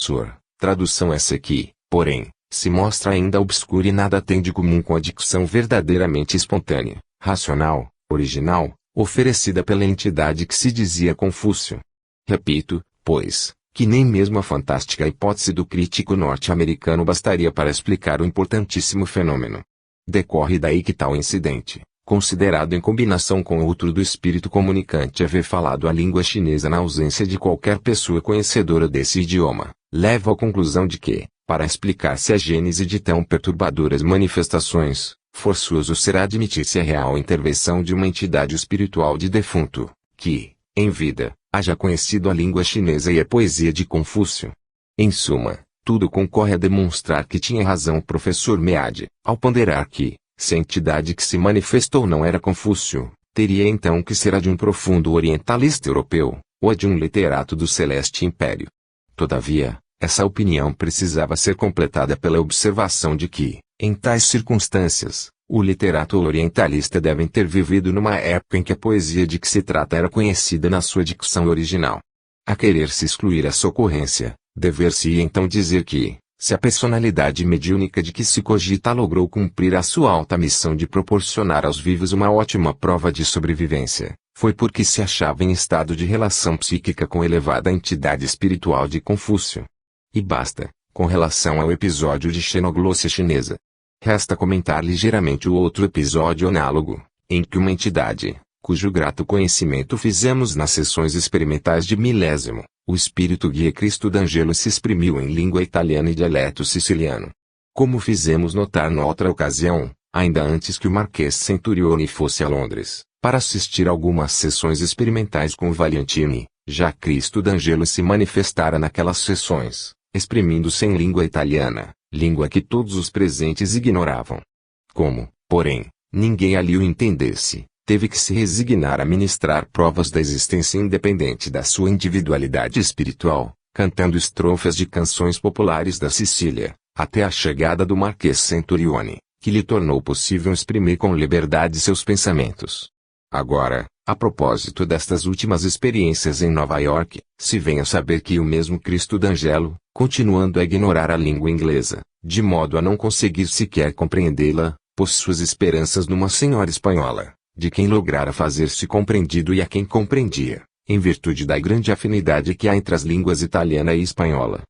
Sua tradução essa aqui, porém, se mostra ainda obscura e nada tem de comum com a dicção verdadeiramente espontânea, racional, original, oferecida pela entidade que se dizia Confúcio. Repito, pois, que nem mesmo a fantástica hipótese do crítico norte-americano bastaria para explicar o importantíssimo fenômeno. Decorre daí que tal incidente, considerado em combinação com outro do espírito comunicante haver falado a língua chinesa na ausência de qualquer pessoa conhecedora desse idioma, leva à conclusão de que, para explicar-se a gênese de tão perturbadoras manifestações, forçoso será admitir-se a real intervenção de uma entidade espiritual de defunto, que, em vida, haja conhecido a língua chinesa e a poesia de Confúcio. Em suma, tudo concorre a demonstrar que tinha razão o professor Meade, ao ponderar que, se a entidade que se manifestou não era Confúcio, teria então que ser a de um profundo orientalista europeu, ou a de um literato do Celeste Império. Todavia, essa opinião precisava ser completada pela observação de que, em tais circunstâncias, o literato orientalista deve ter vivido numa época em que a poesia de que se trata era conhecida na sua dicção original. A querer-se excluir essa ocorrência, dever-se-ia então dizer que, se a personalidade mediúnica de que se cogita logrou cumprir a sua alta missão de proporcionar aos vivos uma ótima prova de sobrevivência, foi porque se achava em estado de relação psíquica com a elevada entidade espiritual de Confúcio. E basta, com relação ao episódio de xenoglossia chinesa. Resta comentar ligeiramente o outro episódio análogo, em que uma entidade, cujo grato conhecimento fizemos nas sessões experimentais de milésimo, o espírito guia Cristo D'Angelo se exprimiu em língua italiana e dialeto siciliano. Como fizemos notar noutra ocasião, ainda antes que o Marquês Centurione fosse a Londres, para assistir a algumas sessões experimentais com o Valiantini, já Cristo D'Angelo se manifestara naquelas sessões, exprimindo-se em língua italiana, língua que todos os presentes ignoravam. Como, porém, ninguém ali o entendesse, teve que se resignar a ministrar provas da existência independente da sua individualidade espiritual, cantando estrofes de canções populares da Sicília, até a chegada do Marquês Centurione, que lhe tornou possível exprimir com liberdade seus pensamentos. Agora, a propósito destas últimas experiências em Nova York, se vem a saber que o mesmo Cristo D'Angelo, continuando a ignorar a língua inglesa, de modo a não conseguir sequer compreendê-la, pôs suas esperanças numa senhora espanhola, de quem lograra fazer-se compreendido e a quem compreendia, em virtude da grande afinidade que há entre as línguas italiana e espanhola.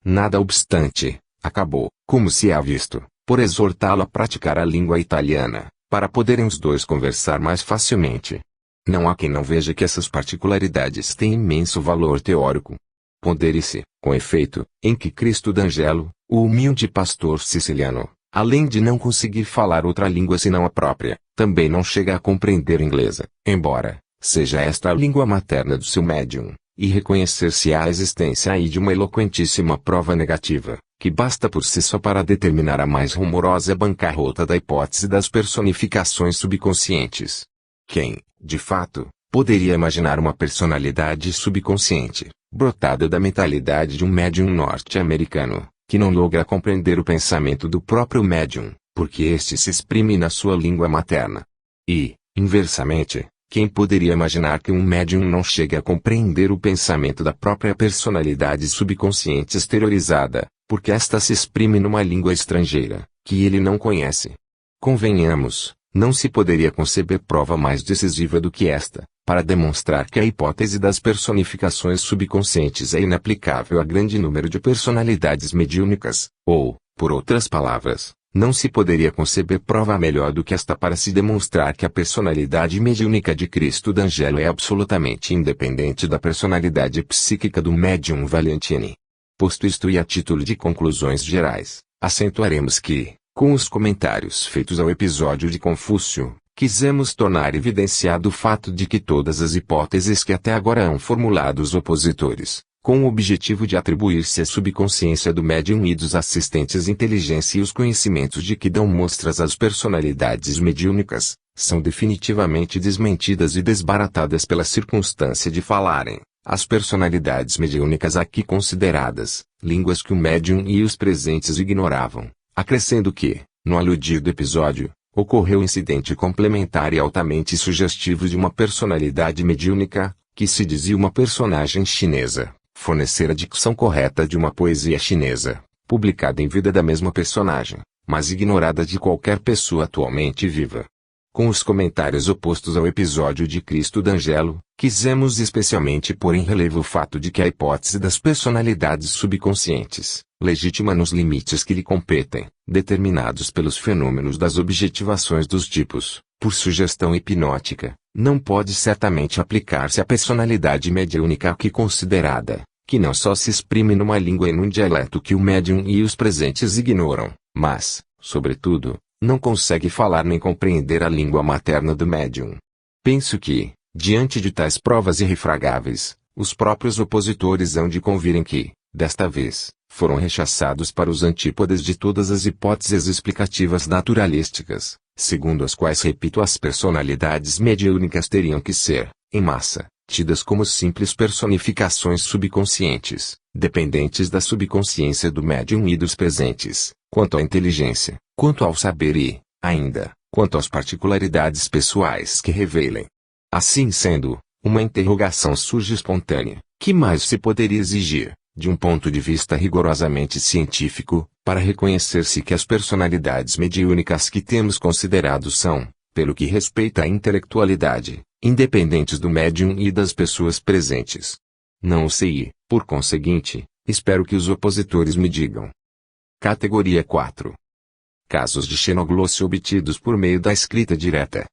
Nada obstante, acabou, como se há visto, por exortá-lo a praticar a língua italiana, para poderem os dois conversar mais facilmente. Não há quem não veja que essas particularidades têm imenso valor teórico. Pondere-se, com efeito, em que Cristo D'Angelo, o humilde pastor siciliano, além de não conseguir falar outra língua senão a própria, também não chega a compreender inglesa, embora seja esta a língua materna do seu médium, e reconhecer-se-á a existência aí de uma eloquentíssima prova negativa, que basta por si só para determinar a mais rumorosa bancarrota da hipótese das personificações subconscientes. Quem, de fato, poderia imaginar uma personalidade subconsciente, brotada da mentalidade de um médium norte-americano, que não logra compreender o pensamento do próprio médium, porque este se exprime na sua língua materna? E, inversamente, quem poderia imaginar que um médium não chegue a compreender o pensamento da própria personalidade subconsciente exteriorizada, porque esta se exprime numa língua estrangeira, que ele não conhece? Convenhamos, não se poderia conceber prova mais decisiva do que esta, para demonstrar que a hipótese das personificações subconscientes é inaplicável a grande número de personalidades mediúnicas, ou, por outras palavras, não se poderia conceber prova melhor do que esta para se demonstrar que a personalidade mediúnica de Cristo D'Angelo é absolutamente independente da personalidade psíquica do médium Valiantini. Posto isto e a título de conclusões gerais, acentuaremos que, com os comentários feitos ao episódio de Confúcio, quisemos tornar evidenciado o fato de que todas as hipóteses que até agora hão formulado os opositores, com o objetivo de atribuir-se à subconsciência do médium e dos assistentes inteligência e os conhecimentos de que dão mostras às personalidades mediúnicas, são definitivamente desmentidas e desbaratadas pela circunstância de falarem, as personalidades mediúnicas aqui consideradas, línguas que o médium e os presentes ignoravam, acrescendo que, no aludido episódio, ocorreu incidente complementar e altamente sugestivo de uma personalidade mediúnica, que se dizia uma personagem chinesa, fornecer a dicção correta de uma poesia chinesa, publicada em vida da mesma personagem, mas ignorada de qualquer pessoa atualmente viva. Com os comentários opostos ao episódio de Cristo D'Angelo, quisemos especialmente pôr em relevo o fato de que a hipótese das personalidades subconscientes, legítima nos limites que lhe competem, determinados pelos fenômenos das objetivações dos tipos, por sugestão hipnótica, não pode certamente aplicar-se à personalidade mediúnica aqui considerada, que não só se exprime numa língua e num dialeto que o médium e os presentes ignoram, mas, sobretudo, não consegue falar nem compreender a língua materna do médium. Penso que, diante de tais provas irrefragáveis, os próprios opositores hão de convir em que, desta vez, foram rechaçados para os antípodas de todas as hipóteses explicativas naturalísticas, segundo as quais, repito, as personalidades mediúnicas teriam que ser, em massa, tidas como simples personificações subconscientes, dependentes da subconsciência do médium e dos presentes, quanto à inteligência, quanto ao saber e, ainda, quanto às particularidades pessoais que revelem. Assim sendo, uma interrogação surge espontânea: que mais se poderia exigir, de um ponto de vista rigorosamente científico, para reconhecer-se que as personalidades mediúnicas que temos considerado são, pelo que respeita à intelectualidade, independentes do médium e das pessoas presentes? Não o sei e, por conseguinte, espero que os opositores me digam. Categoria 4. Casos de xenoglossia obtidos por meio da escrita direta.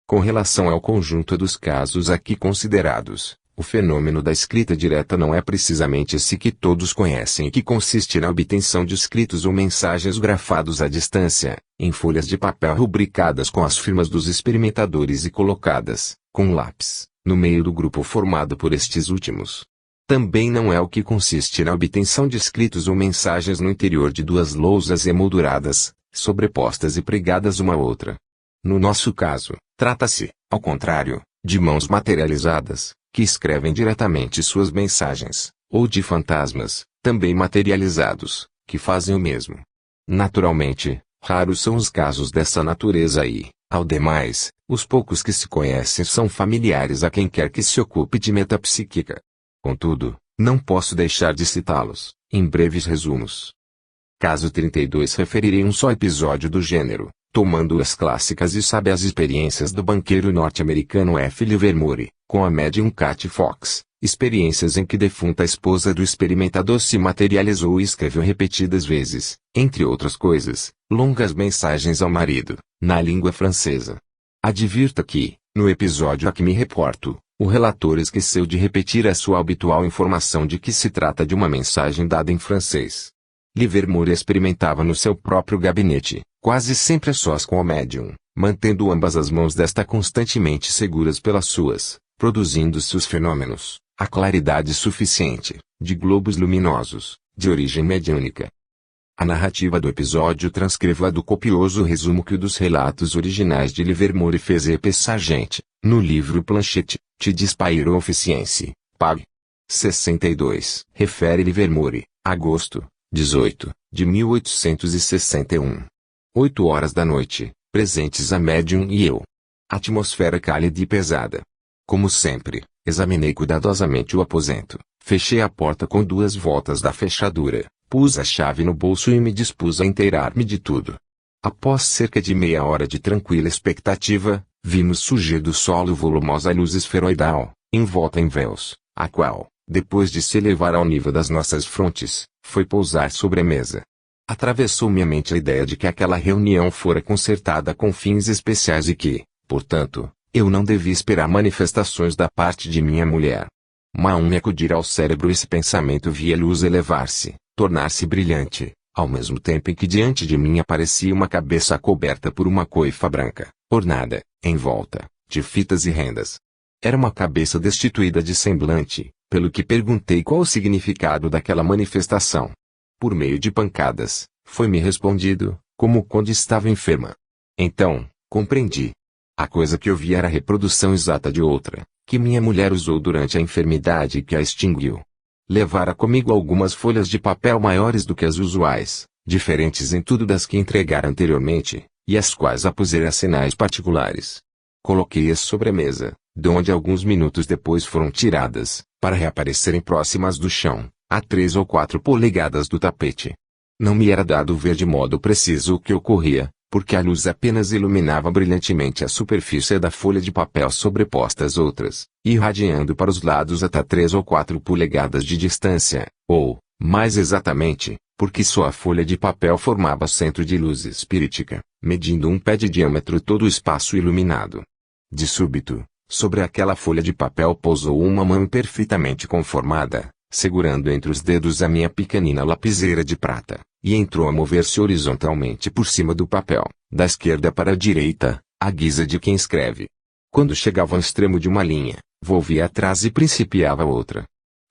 Com relação ao conjunto dos casos aqui considerados, o fenômeno da escrita direta não é precisamente esse que todos conhecem e que consiste na obtenção de escritos ou mensagens grafados à distância, em folhas de papel rubricadas com as firmas dos experimentadores e colocadas, com lápis, no meio do grupo formado por estes últimos. Também não é o que consiste na obtenção de escritos ou mensagens no interior de duas lousas emolduradas, sobrepostas e pregadas uma à outra. No nosso caso, trata-se, ao contrário, de mãos materializadas, que escrevem diretamente suas mensagens, ou de fantasmas, também materializados, que fazem o mesmo. Naturalmente, raros são os casos dessa natureza e, ao demais, os poucos que se conhecem são familiares a quem quer que se ocupe de metapsíquica. Contudo, não posso deixar de citá-los, em breves resumos. Caso 32. Referirei um só episódio do gênero, tomando as clássicas e sábias experiências do banqueiro norte-americano F. Livermore, com a médium Cat Fox, experiências em que defunta esposa do experimentador se materializou e escreveu repetidas vezes, entre outras coisas, longas mensagens ao marido, na língua francesa. Advirta que, no episódio a que me reporto, o relator esqueceu de repetir a sua habitual informação de que se trata de uma mensagem dada em francês. Livermore experimentava no seu próprio gabinete, quase sempre a sós com o médium, mantendo ambas as mãos desta constantemente seguras pelas suas, produzindo-se os fenômenos, a claridade suficiente, de globos luminosos, de origem mediúnica. A narrativa do episódio transcreva do copioso resumo que o dos relatos originais de Livermore fez E.P. Sargent, no livro Planchette, de Spiro-Officiense, Pag. 62. Refere Livermore, agosto, 18, de 1861. 8 horas da noite, presentes a médium e eu. Atmosfera cálida e pesada. Como sempre, examinei cuidadosamente o aposento, fechei a porta com 2 voltas da fechadura, pus a chave no bolso e me dispus a inteirar-me de tudo. Após cerca de meia hora de tranquila expectativa, vimos surgir do solo volumosa luz esferoidal, envolta em véus, a qual, depois de se elevar ao nível das nossas frontes, foi pousar sobre a mesa. Atravessou-me a mente a ideia de que aquela reunião fora concertada com fins especiais e que, portanto, eu não devia esperar manifestações da parte de minha mulher. Mal me acudir ao cérebro esse pensamento, vi a luz elevar-se, tornar-se brilhante, ao mesmo tempo em que diante de mim aparecia uma cabeça coberta por uma coifa branca, ornada, em volta, de fitas e rendas. Era uma cabeça destituída de semblante, pelo que perguntei qual o significado daquela manifestação. Por meio de pancadas, foi-me respondido, como quando estava enferma. Então, compreendi. A coisa que eu vi era a reprodução exata de outra, que minha mulher usou durante a enfermidade e que a extinguiu. Levara comigo algumas folhas de papel maiores do que as usuais, diferentes em tudo das que entregara anteriormente, e as quais apusera a sinais particulares. Coloquei-as sobre a mesa, de onde alguns minutos depois foram tiradas, para reaparecerem próximas do chão, a 3 ou 4 polegadas do tapete. Não me era dado ver de modo preciso o que ocorria, porque a luz apenas iluminava brilhantemente a superfície da folha de papel sobreposta às outras, irradiando para os lados até 3 ou 4 polegadas de distância, ou, mais exatamente, porque só a folha de papel formava centro de luz espirítica, medindo 1 pé de diâmetro todo o espaço iluminado. De súbito, sobre aquela folha de papel pousou uma mão perfeitamente conformada, segurando entre os dedos a minha pequenina lapiseira de prata, e entrou a mover-se horizontalmente por cima do papel, da esquerda para a direita, à guisa de quem escreve. Quando chegava ao extremo de uma linha, volvia atrás e principiava outra.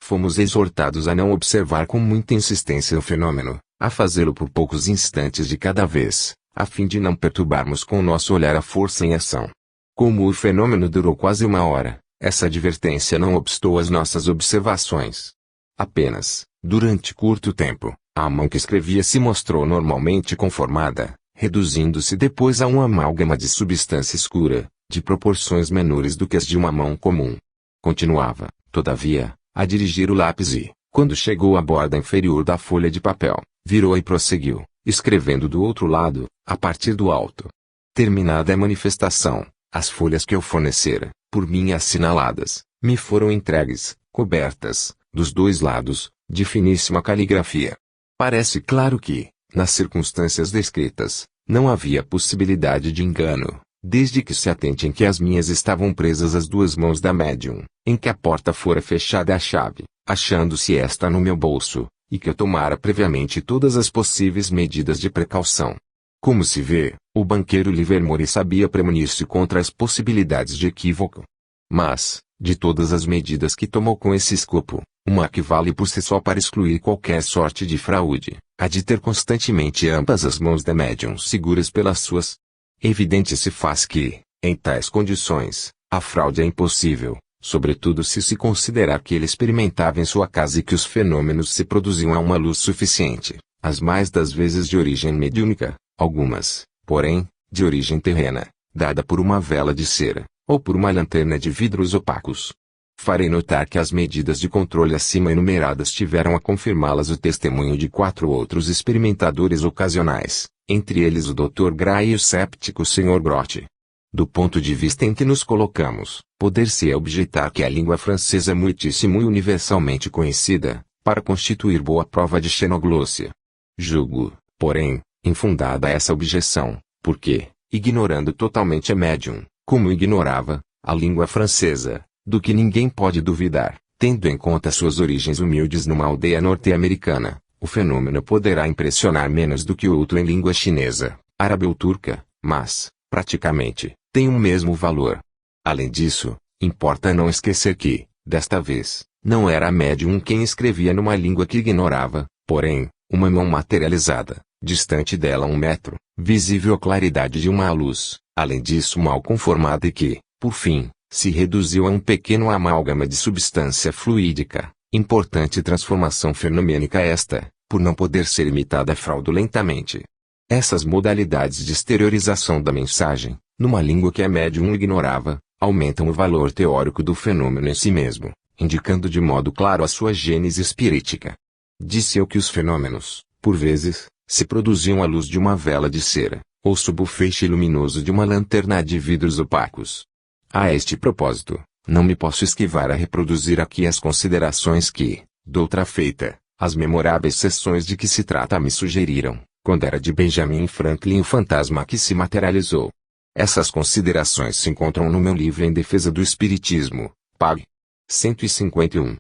Fomos exortados a não observar com muita insistência o fenômeno, a fazê-lo por poucos instantes de cada vez, a fim de não perturbarmos com o nosso olhar a força em ação. Como o fenômeno durou quase 1 hora, essa advertência não obstou às nossas observações. Apenas, durante curto tempo, a mão que escrevia se mostrou normalmente conformada, reduzindo-se depois a uma amálgama de substância escura, de proporções menores do que as de uma mão comum. Continuava, todavia, a dirigir o lápis e, quando chegou à borda inferior da folha de papel, virou e prosseguiu, escrevendo do outro lado, a partir do alto. Terminada a manifestação, as folhas que eu fornecera, por mim assinaladas, me foram entregues, cobertas, dos 2 lados, de finíssima caligrafia. Parece claro que, nas circunstâncias descritas, não havia possibilidade de engano, desde que se atente em que as minhas estavam presas às 2 mãos da médium, em que a porta fora fechada à chave, achando-se esta no meu bolso, e que eu tomara previamente todas as possíveis medidas de precaução. Como se vê, o banqueiro Livermore sabia premunir-se contra as possibilidades de equívoco. Mas, de todas as medidas que tomou com esse escopo, uma que vale por si só para excluir qualquer sorte de fraude, a de ter constantemente ambas as mãos da médium seguras pelas suas. Evidente se faz que, em tais condições, a fraude é impossível, sobretudo se considerar que ele experimentava em sua casa e que os fenômenos se produziam a uma luz suficiente, as mais das vezes de origem mediúnica, algumas, porém, de origem terrena, dada por uma vela de cera, ou por uma lanterna de vidros opacos. Farei notar que as medidas de controle acima enumeradas tiveram a confirmá-las o testemunho de 4 outros experimentadores ocasionais, entre eles o Dr. Gray e o séptico Sr. Grote. Do ponto de vista em que nos colocamos, poder-se objetar que a língua francesa é muitíssimo e universalmente conhecida, para constituir boa prova de xenoglossia. Julgo, porém, infundada essa objeção, porque, ignorando totalmente a médium, como ignorava, a língua francesa, do que ninguém pode duvidar, tendo em conta suas origens humildes numa aldeia norte-americana, o fenômeno poderá impressionar menos do que o outro em língua chinesa, árabe ou turca, mas, praticamente, tem o mesmo valor. Além disso, importa não esquecer que, desta vez, não era a médium quem escrevia numa língua que ignorava, porém, uma mão materializada, distante dela 1 metro, visível à claridade de uma luz, além disso mal conformada e que, por fim, se reduziu a um pequeno amálgama de substância fluídica, importante transformação fenomênica esta, por não poder ser imitada fraudulentamente. Essas modalidades de exteriorização da mensagem, numa língua que a médium ignorava, aumentam o valor teórico do fenômeno em si mesmo, indicando de modo claro a sua gênese espirítica. Disse eu que os fenômenos, por vezes, se produziam à luz de uma vela de cera, ou sob o feixe luminoso de uma lanterna de vidros opacos. A este propósito, não me posso esquivar a reproduzir aqui as considerações que, doutra feita, as memoráveis sessões de que se trata me sugeriram, quando era de Benjamin Franklin o fantasma que se materializou. Essas considerações se encontram no meu livro Em Defesa do Espiritismo, pág. 151.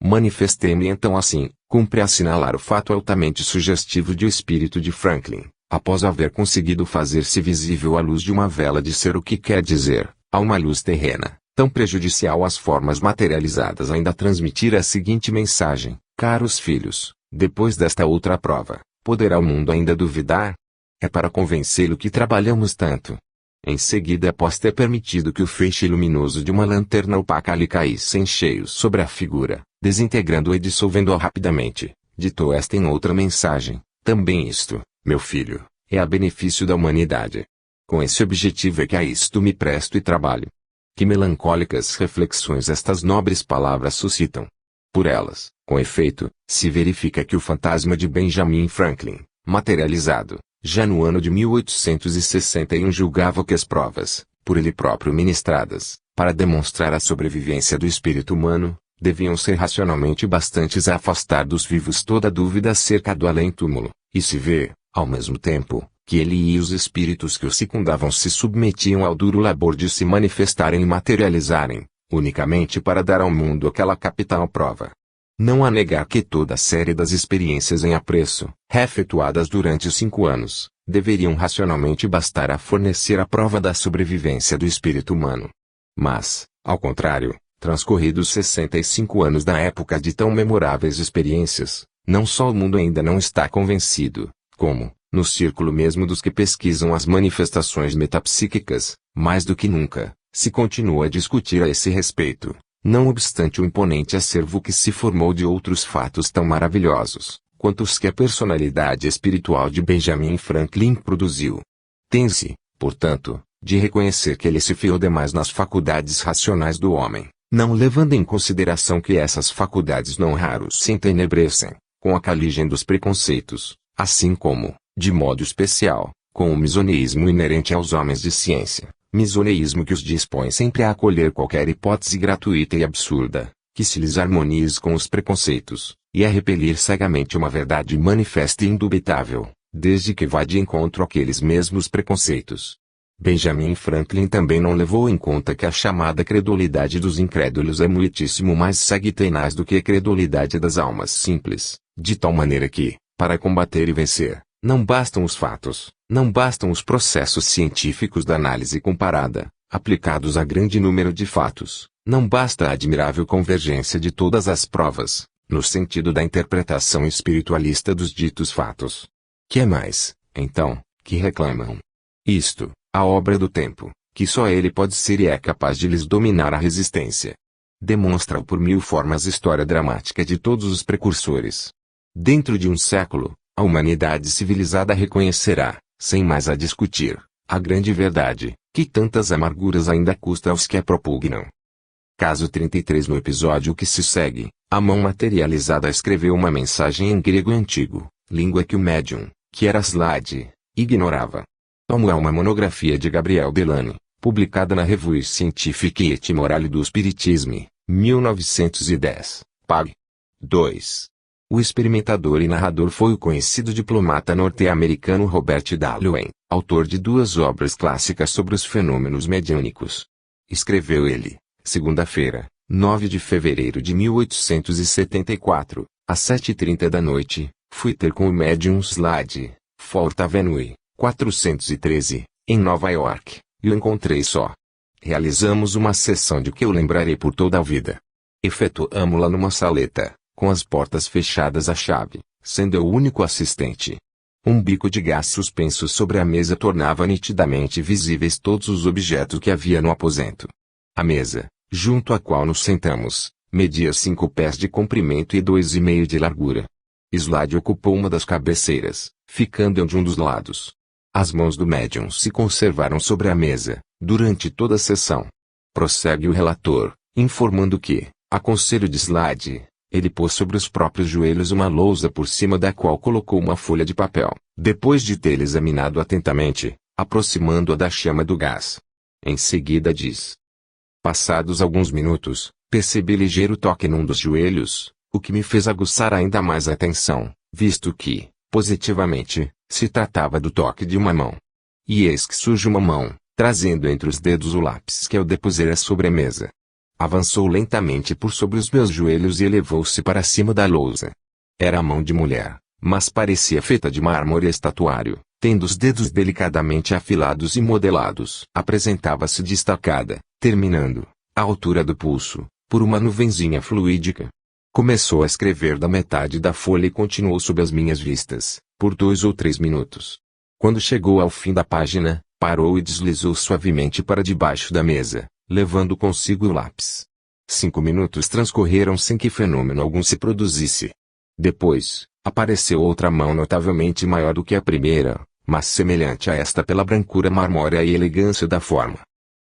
Manifestei-me então assim: cumpre assinalar o fato altamente sugestivo de o espírito de Franklin, após haver conseguido fazer-se visível à luz de uma vela de cera, o que quer dizer, a uma luz terrena, tão prejudicial às formas materializadas, ainda transmitir a seguinte mensagem: caros filhos, depois desta outra prova, poderá o mundo ainda duvidar? É para convencê-lo que trabalhamos tanto. Em seguida, após ter permitido que o feixe luminoso de uma lanterna opaca lhe caísse em cheio sobre a figura, desintegrando-a e dissolvendo-a rapidamente, ditou esta em outra mensagem: também isto, meu filho, é a benefício da humanidade. Com esse objetivo é que a isto me presto e trabalho. Que melancólicas reflexões estas nobres palavras suscitam. Por elas, com efeito, se verifica que o fantasma de Benjamin Franklin, materializado, já no ano de 1861 julgava que as provas, por ele próprio ministradas, para demonstrar a sobrevivência do espírito humano, deviam ser racionalmente bastantes a afastar dos vivos toda dúvida acerca do além-túmulo, e se vê, ao mesmo tempo, que ele e os espíritos que o circundavam se submetiam ao duro labor de se manifestarem e materializarem, unicamente para dar ao mundo aquela capital prova. Não há negar que toda a série das experiências em apreço, efetuadas durante 5 anos, deveriam racionalmente bastar a fornecer a prova da sobrevivência do espírito humano. Mas, ao contrário, transcorridos 65 anos da época de tão memoráveis experiências, não só o mundo ainda não está convencido, como, no círculo mesmo dos que pesquisam as manifestações metapsíquicas, mais do que nunca, se continua a discutir a esse respeito, não obstante o imponente acervo que se formou de outros fatos tão maravilhosos, quanto os que a personalidade espiritual de Benjamin Franklin produziu. Tem-se, portanto, de reconhecer que ele se fiou demais nas faculdades racionais do homem, não levando em consideração que essas faculdades não raros se entenebrecem, com a caligem dos preconceitos, assim como, de modo especial, com o misoneísmo inerente aos homens de ciência, misoneísmo que os dispõe sempre a acolher qualquer hipótese gratuita e absurda, que se lhes harmonize com os preconceitos, e a repelir cegamente uma verdade manifesta e indubitável, desde que vá de encontro àqueles mesmos preconceitos. Benjamin Franklin também não levou em conta que a chamada credulidade dos incrédulos é muitíssimo mais cega e tenaz do que a credulidade das almas simples, de tal maneira que, para combater e vencer, não bastam os fatos, não bastam os processos científicos da análise comparada, aplicados a grande número de fatos, não basta a admirável convergência de todas as provas, no sentido da interpretação espiritualista dos ditos fatos. Que é mais, então, que reclamam? Isto, a obra do tempo, que só ele pode ser e é capaz de lhes dominar a resistência. Demonstra por 1000 formas a história dramática de todos os precursores. Dentro de um século, a humanidade civilizada reconhecerá, sem mais a discutir, a grande verdade, que tantas amarguras ainda custa aos que a propugnam. Caso 33. No episódio que se segue, a mão materializada escreveu uma mensagem em grego antigo, língua que o médium, que era Slade, ignorava. Tomo é uma monografia de Gabriel Delany, publicada na Revue Scientifique et Morale du Spiritisme, 1910, pag. 2. O experimentador e narrador foi o conhecido diplomata norte-americano Robert Dalloway, autor de 2 obras clássicas sobre os fenômenos mediúnicos. Escreveu ele, segunda-feira, 9 de fevereiro de 1874, às 7h30 da noite, fui ter com o médium Slade, Fourth Avenue, 413, em Nova York, e o encontrei só. Realizamos uma sessão de que eu lembrarei por toda a vida. Efetuamo-la numa saleta, com as portas fechadas à chave, sendo eu o único assistente. Um bico de gás suspenso sobre a mesa tornava nitidamente visíveis todos os objetos que havia no aposento. A mesa, junto à qual nos sentamos, media 5 pés de comprimento e 2,5 de largura. Slade ocupou uma das cabeceiras, ficando de um dos lados. As mãos do médium se conservaram sobre a mesa, durante toda a sessão. Prossegue o relator, informando que, a conselho de Slade, ele pôs sobre os próprios joelhos uma lousa por cima da qual colocou uma folha de papel, depois de tê-la examinado atentamente, aproximando-a da chama do gás. Em seguida diz: passados alguns minutos, percebi ligeiro toque num dos joelhos, o que me fez aguçar ainda mais a atenção, visto que, positivamente, se tratava do toque de uma mão. E eis que surge uma mão, trazendo entre os dedos o lápis que eu depusera sobre a mesa. Avançou lentamente por sobre os meus joelhos e elevou-se para cima da lousa. Era a mão de mulher, mas parecia feita de mármore estatuário, tendo os dedos delicadamente afilados e modelados. Apresentava-se destacada, terminando, à altura do pulso, por uma nuvenzinha fluídica. Começou a escrever da metade da folha e continuou sob as minhas vistas, por 2 ou 3 minutos. Quando chegou ao fim da página, parou e deslizou suavemente para debaixo da mesa, levando consigo o lápis. 5 minutos transcorreram sem que fenômeno algum se produzisse. Depois, apareceu outra mão notavelmente maior do que a primeira, mas semelhante a esta pela brancura marmórea e elegância da forma.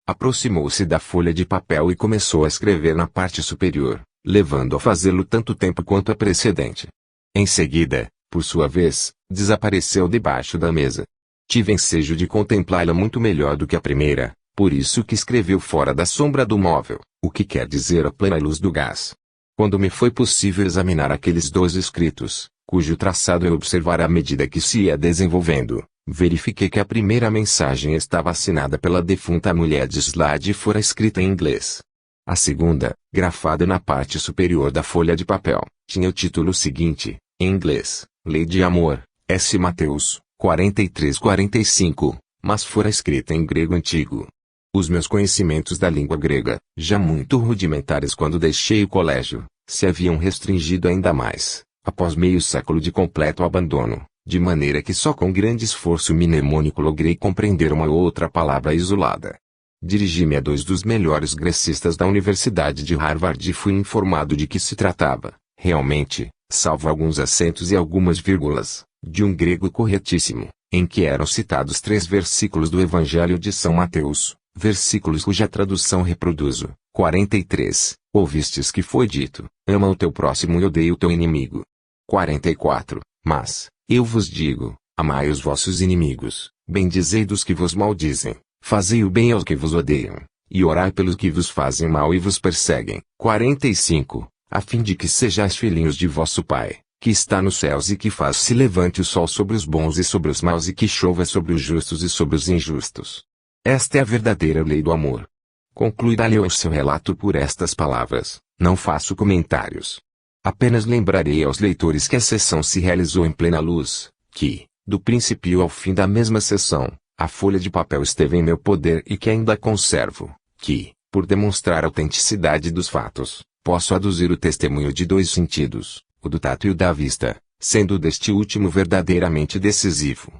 Aproximou-se da folha de papel e começou a escrever na parte superior, levando a fazê-lo tanto tempo quanto a precedente. Em seguida, por sua vez, desapareceu debaixo da mesa. Tive ensejo de contemplá-la muito melhor do que a primeira, por isso que escreveu fora da sombra do móvel, o que quer dizer a plena luz do gás. Quando me foi possível examinar aqueles 12 escritos, cujo traçado eu observara à medida que se ia desenvolvendo, verifiquei que a primeira mensagem estava assinada pela defunta mulher de Slade e fora escrita em inglês. A segunda, grafada na parte superior da folha de papel, tinha o título seguinte, em inglês, Lei de Amor, S. Mateus, 43-45, mas fora escrita em grego antigo. Os meus conhecimentos da língua grega, já muito rudimentares quando deixei o colégio, se haviam restringido ainda mais, após meio século de completo abandono, de maneira que só com grande esforço mnemônico logrei compreender uma ou outra palavra isolada. Dirigi-me a 2 dos melhores grecistas da Universidade de Harvard e fui informado de que se tratava, realmente, salvo alguns acentos e algumas vírgulas, de um grego corretíssimo, em que eram citados 3 versículos do Evangelho de São Mateus, versículos cuja tradução reproduzo. 43. Ouvistes que foi dito, ama o teu próximo e odeia o teu inimigo. 44. Mas, eu vos digo, amai os vossos inimigos, bendizei dos que vos maldizem, fazei o bem aos que vos odeiam, e orai pelos que vos fazem mal e vos perseguem. 45. A fim de que sejais filhinhos de vosso Pai, que está nos céus e que faz se levante o sol sobre os bons e sobre os maus e que chova sobre os justos e sobre os injustos. Esta é a verdadeira lei do amor. Conclui Dalio o seu relato por estas palavras, não faço comentários. Apenas lembrarei aos leitores que a sessão se realizou em plena luz, que, do princípio ao fim da mesma sessão, a folha de papel esteve em meu poder e que ainda conservo, que, por demonstrar a autenticidade dos fatos, posso aduzir o testemunho de 2 sentidos, o do tato e o da vista, sendo deste último verdadeiramente decisivo.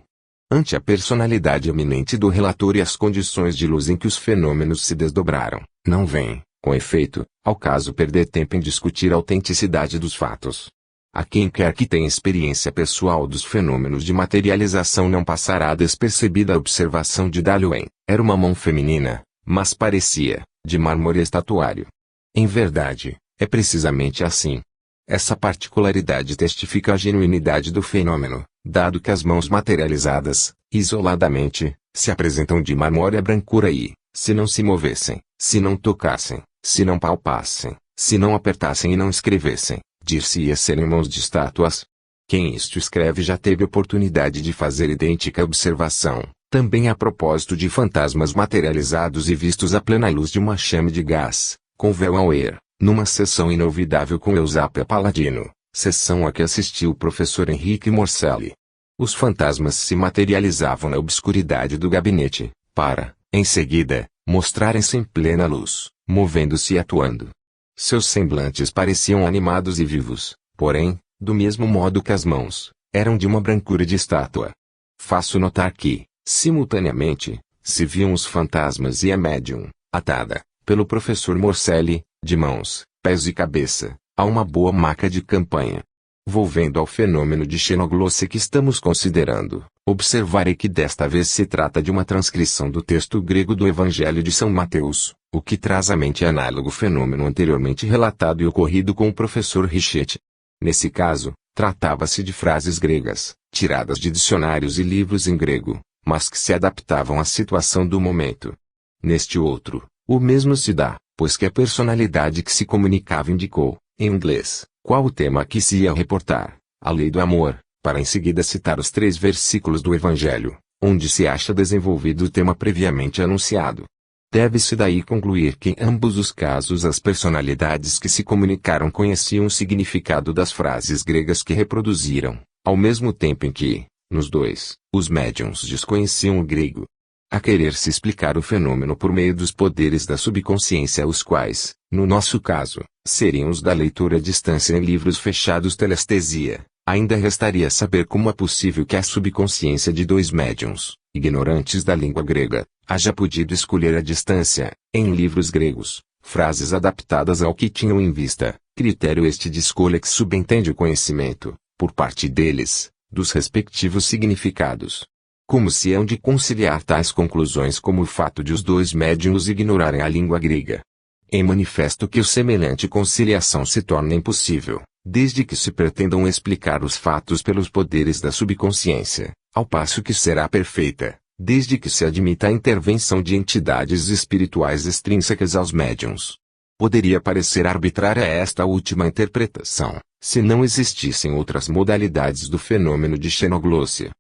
Ante a personalidade eminente do relator e as condições de luz em que os fenômenos se desdobraram, não vem, com efeito, ao caso perder tempo em discutir a autenticidade dos fatos. A quem quer que tenha experiência pessoal dos fenômenos de materialização não passará despercebida a observação de Dalio. Era uma mão feminina, mas parecia, de mármore estatuário. Em verdade, é precisamente assim. Essa particularidade testifica a genuinidade do fenômeno, dado que as mãos materializadas, isoladamente, se apresentam de marmórea brancura e, se não se movessem, se não tocassem, se não palpassem, se não apertassem e não escrevessem, dir-se-ia serem mãos de estátuas. Quem isto escreve já teve oportunidade de fazer idêntica observação, também a propósito de fantasmas materializados e vistos à plena luz de uma chama de gás, com véu ao ar, numa sessão inolvidável com Eusapia Paladino, sessão a que assistiu o professor Henrique Morcelli. Os fantasmas se materializavam na obscuridade do gabinete, para, em seguida, mostrarem-se em plena luz, movendo-se e atuando. Seus semblantes pareciam animados e vivos, porém, do mesmo modo que as mãos, eram de uma brancura de estátua. Faço notar que, simultaneamente, se viam os fantasmas e a médium, atada, pelo professor Morcelli, de mãos, pés e cabeça, a uma boa maca de campanha. Volvendo ao fenômeno de xenoglosse que estamos considerando, observarei que desta vez se trata de uma transcrição do texto grego do Evangelho de São Mateus, o que traz à mente análogo fenômeno anteriormente relatado e ocorrido com o professor Richetti. Nesse caso, tratava-se de frases gregas, tiradas de dicionários e livros em grego, mas que se adaptavam à situação do momento. Neste outro, o mesmo se dá, pois que a personalidade que se comunicava indicou, em inglês, qual o tema a que se ia reportar, a lei do amor, para em seguida citar os 3 versículos do Evangelho, onde se acha desenvolvido o tema previamente anunciado. Deve-se daí concluir que em ambos os casos as personalidades que se comunicaram conheciam o significado das frases gregas que reproduziram, ao mesmo tempo em que, nos 2, os médiuns desconheciam o grego. A querer se explicar o fenômeno por meio dos poderes da subconsciência, os quais, no nosso caso, seriam os da leitura à distância em livros fechados telestesia, ainda restaria saber como é possível que a subconsciência de 2 médiuns, ignorantes da língua grega, haja podido escolher à distância, em livros gregos, frases adaptadas ao que tinham em vista, critério este de escolha que subentende o conhecimento, por parte deles, dos respectivos significados. Como se hão de conciliar tais conclusões como o fato de os dois médiuns ignorarem a língua grega? É manifesto que semelhante conciliação se torna impossível, desde que se pretendam explicar os fatos pelos poderes da subconsciência, ao passo que será perfeita, desde que se admita a intervenção de entidades espirituais extrínsecas aos médiuns. Poderia parecer arbitrária esta última interpretação, se não existissem outras modalidades do fenômeno de xenoglossia.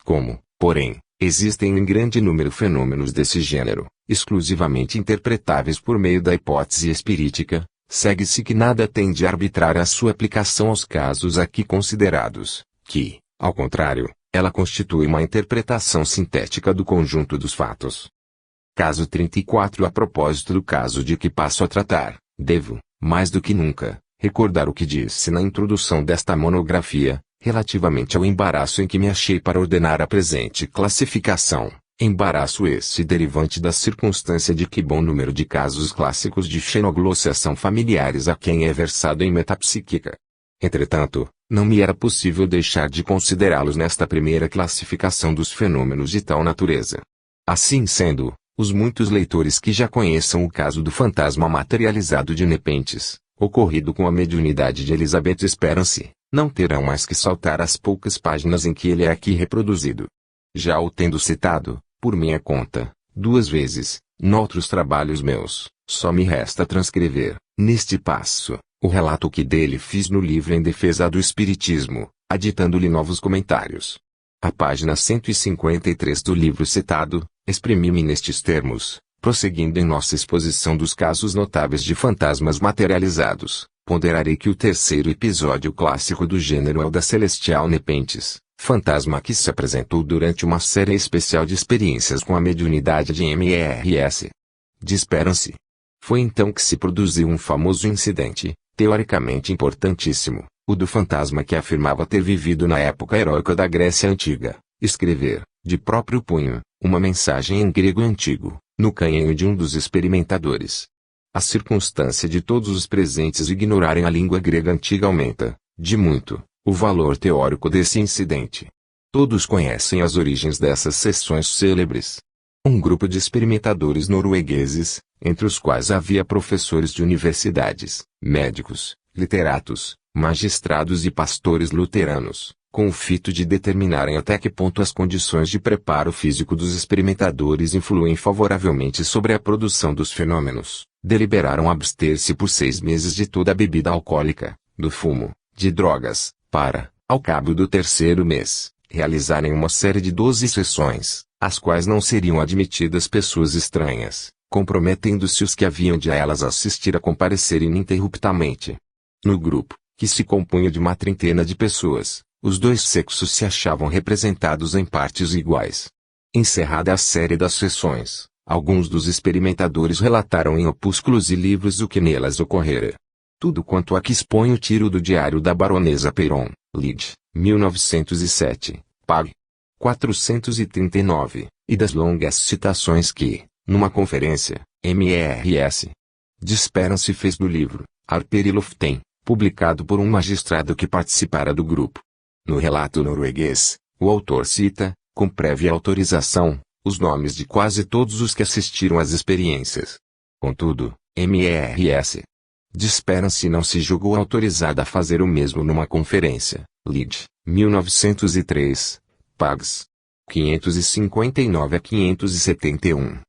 Como, porém, existem em grande número fenômenos desse gênero, exclusivamente interpretáveis por meio da hipótese espirítica, segue-se que nada tem de arbitrária a sua aplicação aos casos aqui considerados, que, ao contrário, ela constitui uma interpretação sintética do conjunto dos fatos. Caso 34. A propósito do caso de que passo a tratar, devo, mais do que nunca, recordar o que disse na introdução desta monografia, relativamente ao embaraço em que me achei para ordenar a presente classificação, embaraço esse derivante da circunstância de que bom número de casos clássicos de xenoglossia são familiares a quem é versado em metapsíquica. Entretanto, não me era possível deixar de considerá-los nesta primeira classificação dos fenômenos de tal natureza. Assim sendo, os muitos leitores que já conheçam o caso do fantasma materializado de Nepenthes, ocorrido com a mediunidade de Elizabeth Esperance, não terão mais que saltar as poucas páginas em que ele é aqui reproduzido. Já o tendo citado, por minha conta, 2 vezes, noutros trabalhos meus, só me resta transcrever, neste passo, o relato que dele fiz no livro Em Defesa do Espiritismo, aditando-lhe novos comentários. A página 153 do livro citado, exprimi-me nestes termos, prosseguindo em nossa exposição dos casos notáveis de fantasmas materializados. Ponderarei que o terceiro episódio clássico do gênero é o da Celestial Nepenthes, fantasma que se apresentou durante uma série especial de experiências com a mediunidade de Mrs. Esperance. Foi então que se produziu um famoso incidente, teoricamente importantíssimo, o do fantasma que afirmava ter vivido na época heróica da Grécia Antiga, escrever, de próprio punho, uma mensagem em grego antigo, no canhão de um dos experimentadores. A circunstância de todos os presentes ignorarem a língua grega antiga aumenta, de muito, o valor teórico desse incidente. Todos conhecem as origens dessas sessões célebres. Um grupo de experimentadores noruegueses, entre os quais havia professores de universidades, médicos, literatos, magistrados e pastores luteranos, com o fito de determinarem até que ponto as condições de preparo físico dos experimentadores influem favoravelmente sobre a produção dos fenômenos, deliberaram abster-se por 6 meses de toda a bebida alcoólica, do fumo, de drogas, para, ao cabo do 3º mês, realizarem uma série de 12 sessões, às quais não seriam admitidas pessoas estranhas, comprometendo-se os que haviam de a elas assistir a comparecer ininterruptamente. No grupo, que se compunha de uma 30 de pessoas, os 2 sexos se achavam representados em partes iguais. Encerrada a série das sessões, alguns dos experimentadores relataram em opúsculos e livros o que nelas ocorrera. Tudo quanto aqui exponho tiro do Diário da Baronesa Peyron, Lid, 1907, pág. 439, e das longas citações que, numa conferência, Mrs. Esperance fez do livro, Harper e Loften, publicado por um magistrado que participara do grupo. No relato norueguês, o autor cita, com prévia autorização, os nomes de quase todos os que assistiram às experiências. Contudo, Mrs. Esperance não se julgou autorizada a fazer o mesmo numa conferência, Lid, 1903, pags. 559 a 571.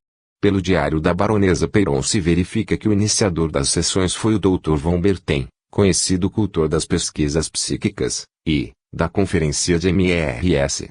Pelo Diário da Baronesa Peyron se verifica que o iniciador das sessões foi o Dr. von Berten, conhecido cultor das pesquisas psíquicas, e, da conferência de Mrs.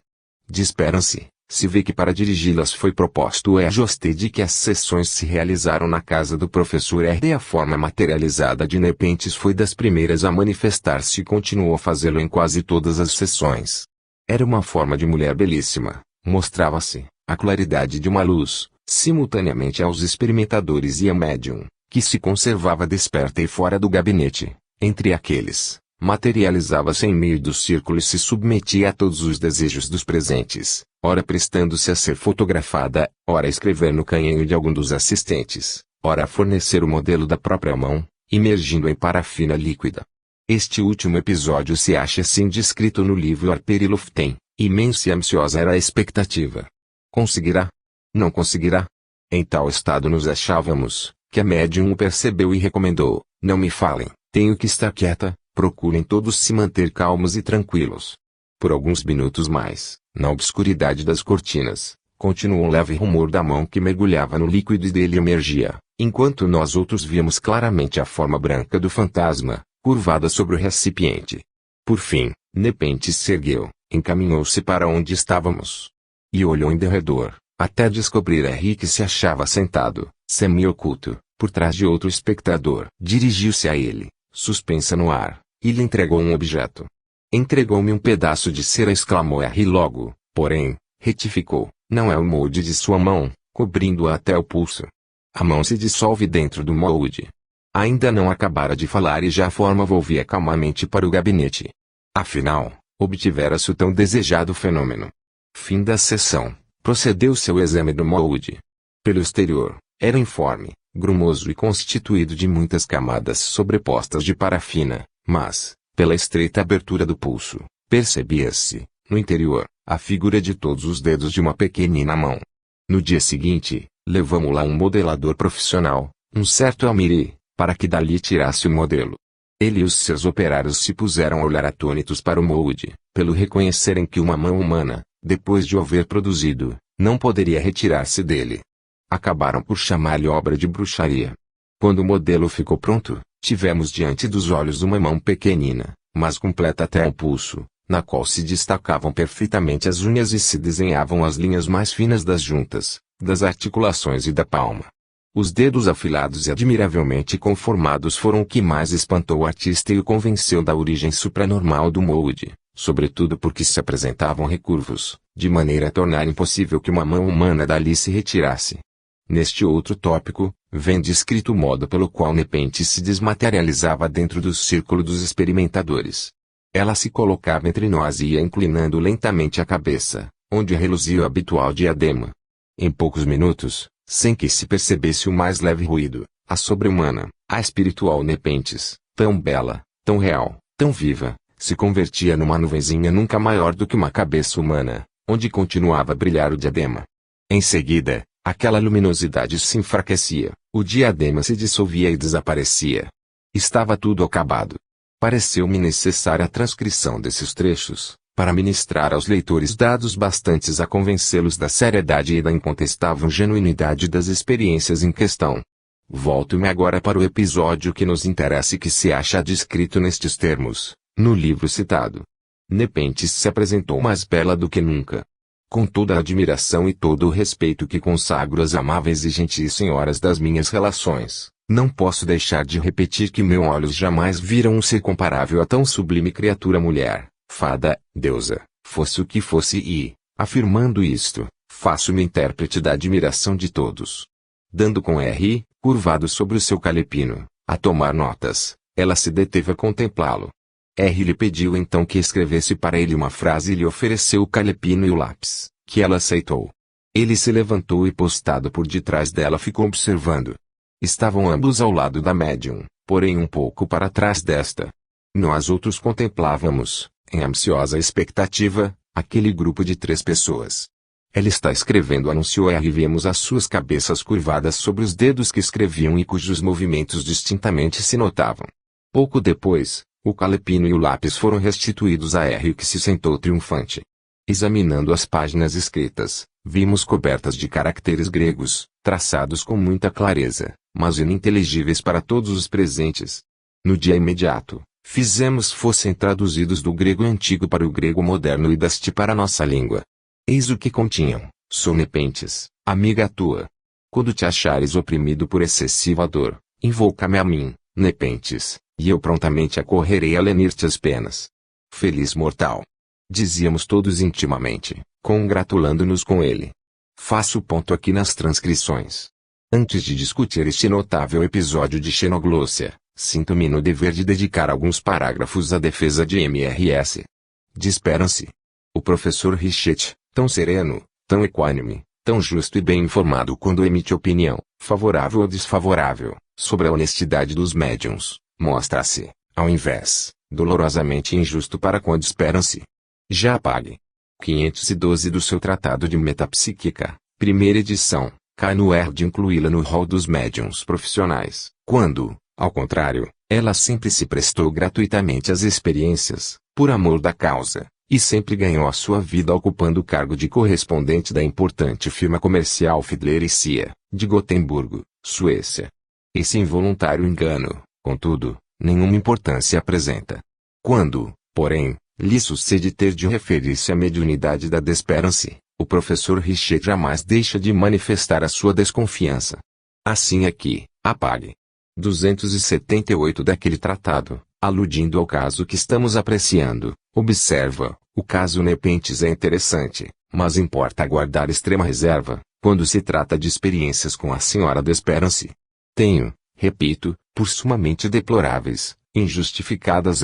Esperance, se vê que para dirigi-las foi proposto o ajuste de que as sessões se realizaram na casa do professor R. A forma materializada de Nepenthes foi das primeiras a manifestar-se e continuou a fazê-lo em quase todas as sessões. Era uma forma de mulher belíssima, mostrava-se, a claridade de uma luz, simultaneamente aos experimentadores e a médium, que se conservava desperta e fora do gabinete, entre aqueles, materializava-se em meio do círculo e se submetia a todos os desejos dos presentes, ora prestando-se a ser fotografada, ora a escrever no canhão de algum dos assistentes, ora a fornecer o modelo da própria mão, imergindo em parafina líquida. Este último episódio se acha assim descrito no livro Harper e Loften, Imensa e ansiosa era a expectativa. Conseguirá? Não conseguirá? Em tal estado nos achávamos, que a médium o percebeu e recomendou: não me falem, tenho que estar quieta, procurem todos se manter calmos e tranquilos. Por alguns minutos mais, na obscuridade das cortinas, continuou um leve rumor da mão que mergulhava no líquido e dele emergia, enquanto nós outros víamos claramente a forma branca do fantasma, curvada sobre o recipiente. Por fim, Nepenthes se ergueu, encaminhou-se para onde estávamos. E olhou em derredor, até descobrir R que se achava sentado, semi-oculto, por trás de outro espectador. Dirigiu-se a ele, suspensa no ar, e lhe entregou um objeto. Entregou-me um pedaço de cera, exclamou R logo, porém, retificou, não é o molde de sua mão, cobrindo-a até o pulso. A mão se dissolve dentro do molde. Ainda não acabara de falar e já a forma volvia calmamente para o gabinete. Afinal, obtivera-se o tão desejado fenômeno. Fim da sessão. Procedeu-se ao exame do molde. Pelo exterior, era informe, grumoso e constituído de muitas camadas sobrepostas de parafina, mas, pela estreita abertura do pulso, percebia-se, no interior, a figura de todos os dedos de uma pequenina mão. No dia seguinte, levamo lá um modelador profissional, um certo Almiri, para que dali tirasse o modelo. Ele e os seus operários se puseram a olhar atônitos para o molde, pelo reconhecerem que uma mão humana, depois de o haver produzido, não poderia retirar-se dele. Acabaram por chamar-lhe obra de bruxaria. Quando o modelo ficou pronto, tivemos diante dos olhos uma mão pequenina, mas completa até ao pulso, na qual se destacavam perfeitamente as unhas e se desenhavam as linhas mais finas das juntas, das articulações e da palma. Os dedos afilados e admiravelmente conformados foram o que mais espantou o artista e o convenceu da origem supranormal do molde, sobretudo porque se apresentavam recurvos, de maneira a tornar impossível que uma mão humana dali se retirasse. Neste outro tópico, vem descrito o modo pelo qual Nepenthes se desmaterializava dentro do círculo dos experimentadores. Ela se colocava entre nós e ia inclinando lentamente a cabeça, onde reluzia o habitual diadema. Em poucos minutos, sem que se percebesse o mais leve ruído, a sobre-humana, a espiritual Nepenthes, tão bela, tão real, tão viva, se convertia numa nuvenzinha nunca maior do que uma cabeça humana, onde continuava a brilhar o diadema. Em seguida, aquela luminosidade se enfraquecia, o diadema se dissolvia e desaparecia. Estava tudo acabado. Pareceu-me necessária a transcrição desses trechos, para ministrar aos leitores dados bastantes a convencê-los da seriedade e da incontestável genuinidade das experiências em questão. Volto-me agora para o episódio que nos interessa e que se acha descrito nestes termos, no livro citado. Nepenthes se apresentou mais bela do que nunca. Com toda a admiração e todo o respeito que consagro às amáveis e gentis senhoras das minhas relações, não posso deixar de repetir que meus olhos jamais viram um ser comparável a tão sublime criatura mulher, fada, deusa, fosse o que fosse e, afirmando isto, faço-me intérprete da admiração de todos. Dando com R, curvado sobre o seu calepino, a tomar notas, ela se deteve a contemplá-lo. R lhe pediu então que escrevesse para ele uma frase e lhe ofereceu o calepino e o lápis, que ela aceitou. Ele se levantou e postado por detrás dela ficou observando. Estavam ambos ao lado da médium, porém um pouco para trás desta. Nós outros contemplávamos, em ansiosa expectativa, aquele grupo de 3 pessoas. Ela está escrevendo, anunciou R. Vemos as suas cabeças curvadas sobre os dedos que escreviam e cujos movimentos distintamente se notavam. Pouco depois, o calepino e o lápis foram restituídos a R, que se sentou triunfante. Examinando as páginas escritas, vimos cobertas de caracteres gregos, traçados com muita clareza, mas ininteligíveis para todos os presentes. No dia imediato, fizemos fossem traduzidos do grego antigo para o grego moderno e daste para a nossa língua. Eis o que continham: sou Nepenthes, amiga tua. Quando te achares oprimido por excessiva dor, invoca-me a mim, Nepenthes, e eu prontamente acorrerei a lenir-te as penas. Feliz mortal! Dizíamos todos intimamente, congratulando-nos com ele. Faço ponto aqui nas transcrições. Antes de discutir este notável episódio de xenoglossia, sinto-me no dever de dedicar alguns parágrafos à defesa de Mrs. Desperam-se. O professor Richet, tão sereno, tão equânime, tão justo e bem informado quando emite opinião, favorável ou desfavorável, sobre a honestidade dos médiuns, mostra-se, ao invés, dolorosamente injusto para com a Desperam-se. Já apague. 512 do seu Tratado de Metapsíquica, primeira edição, cai no erro de incluí-la no rol dos médiuns profissionais, quando, ao contrário, ela sempre se prestou gratuitamente às experiências, por amor da causa, e sempre ganhou a sua vida ocupando o cargo de correspondente da importante firma comercial Fiedler e Cia, de Gotemburgo, Suécia. Esse involuntário engano, contudo, nenhuma importância apresenta. Quando, porém, lhe sucede ter de referir-se à mediunidade da Desperance, o professor Richer jamais deixa de manifestar a sua desconfiança. Assim aqui, apague 278 daquele tratado, aludindo ao caso que estamos apreciando, observa, o caso Nepenthes é interessante, mas importa guardar extrema reserva, quando se trata de experiências com a senhora Desperance. Tenho, repito, por sumamente deploráveis, injustificadas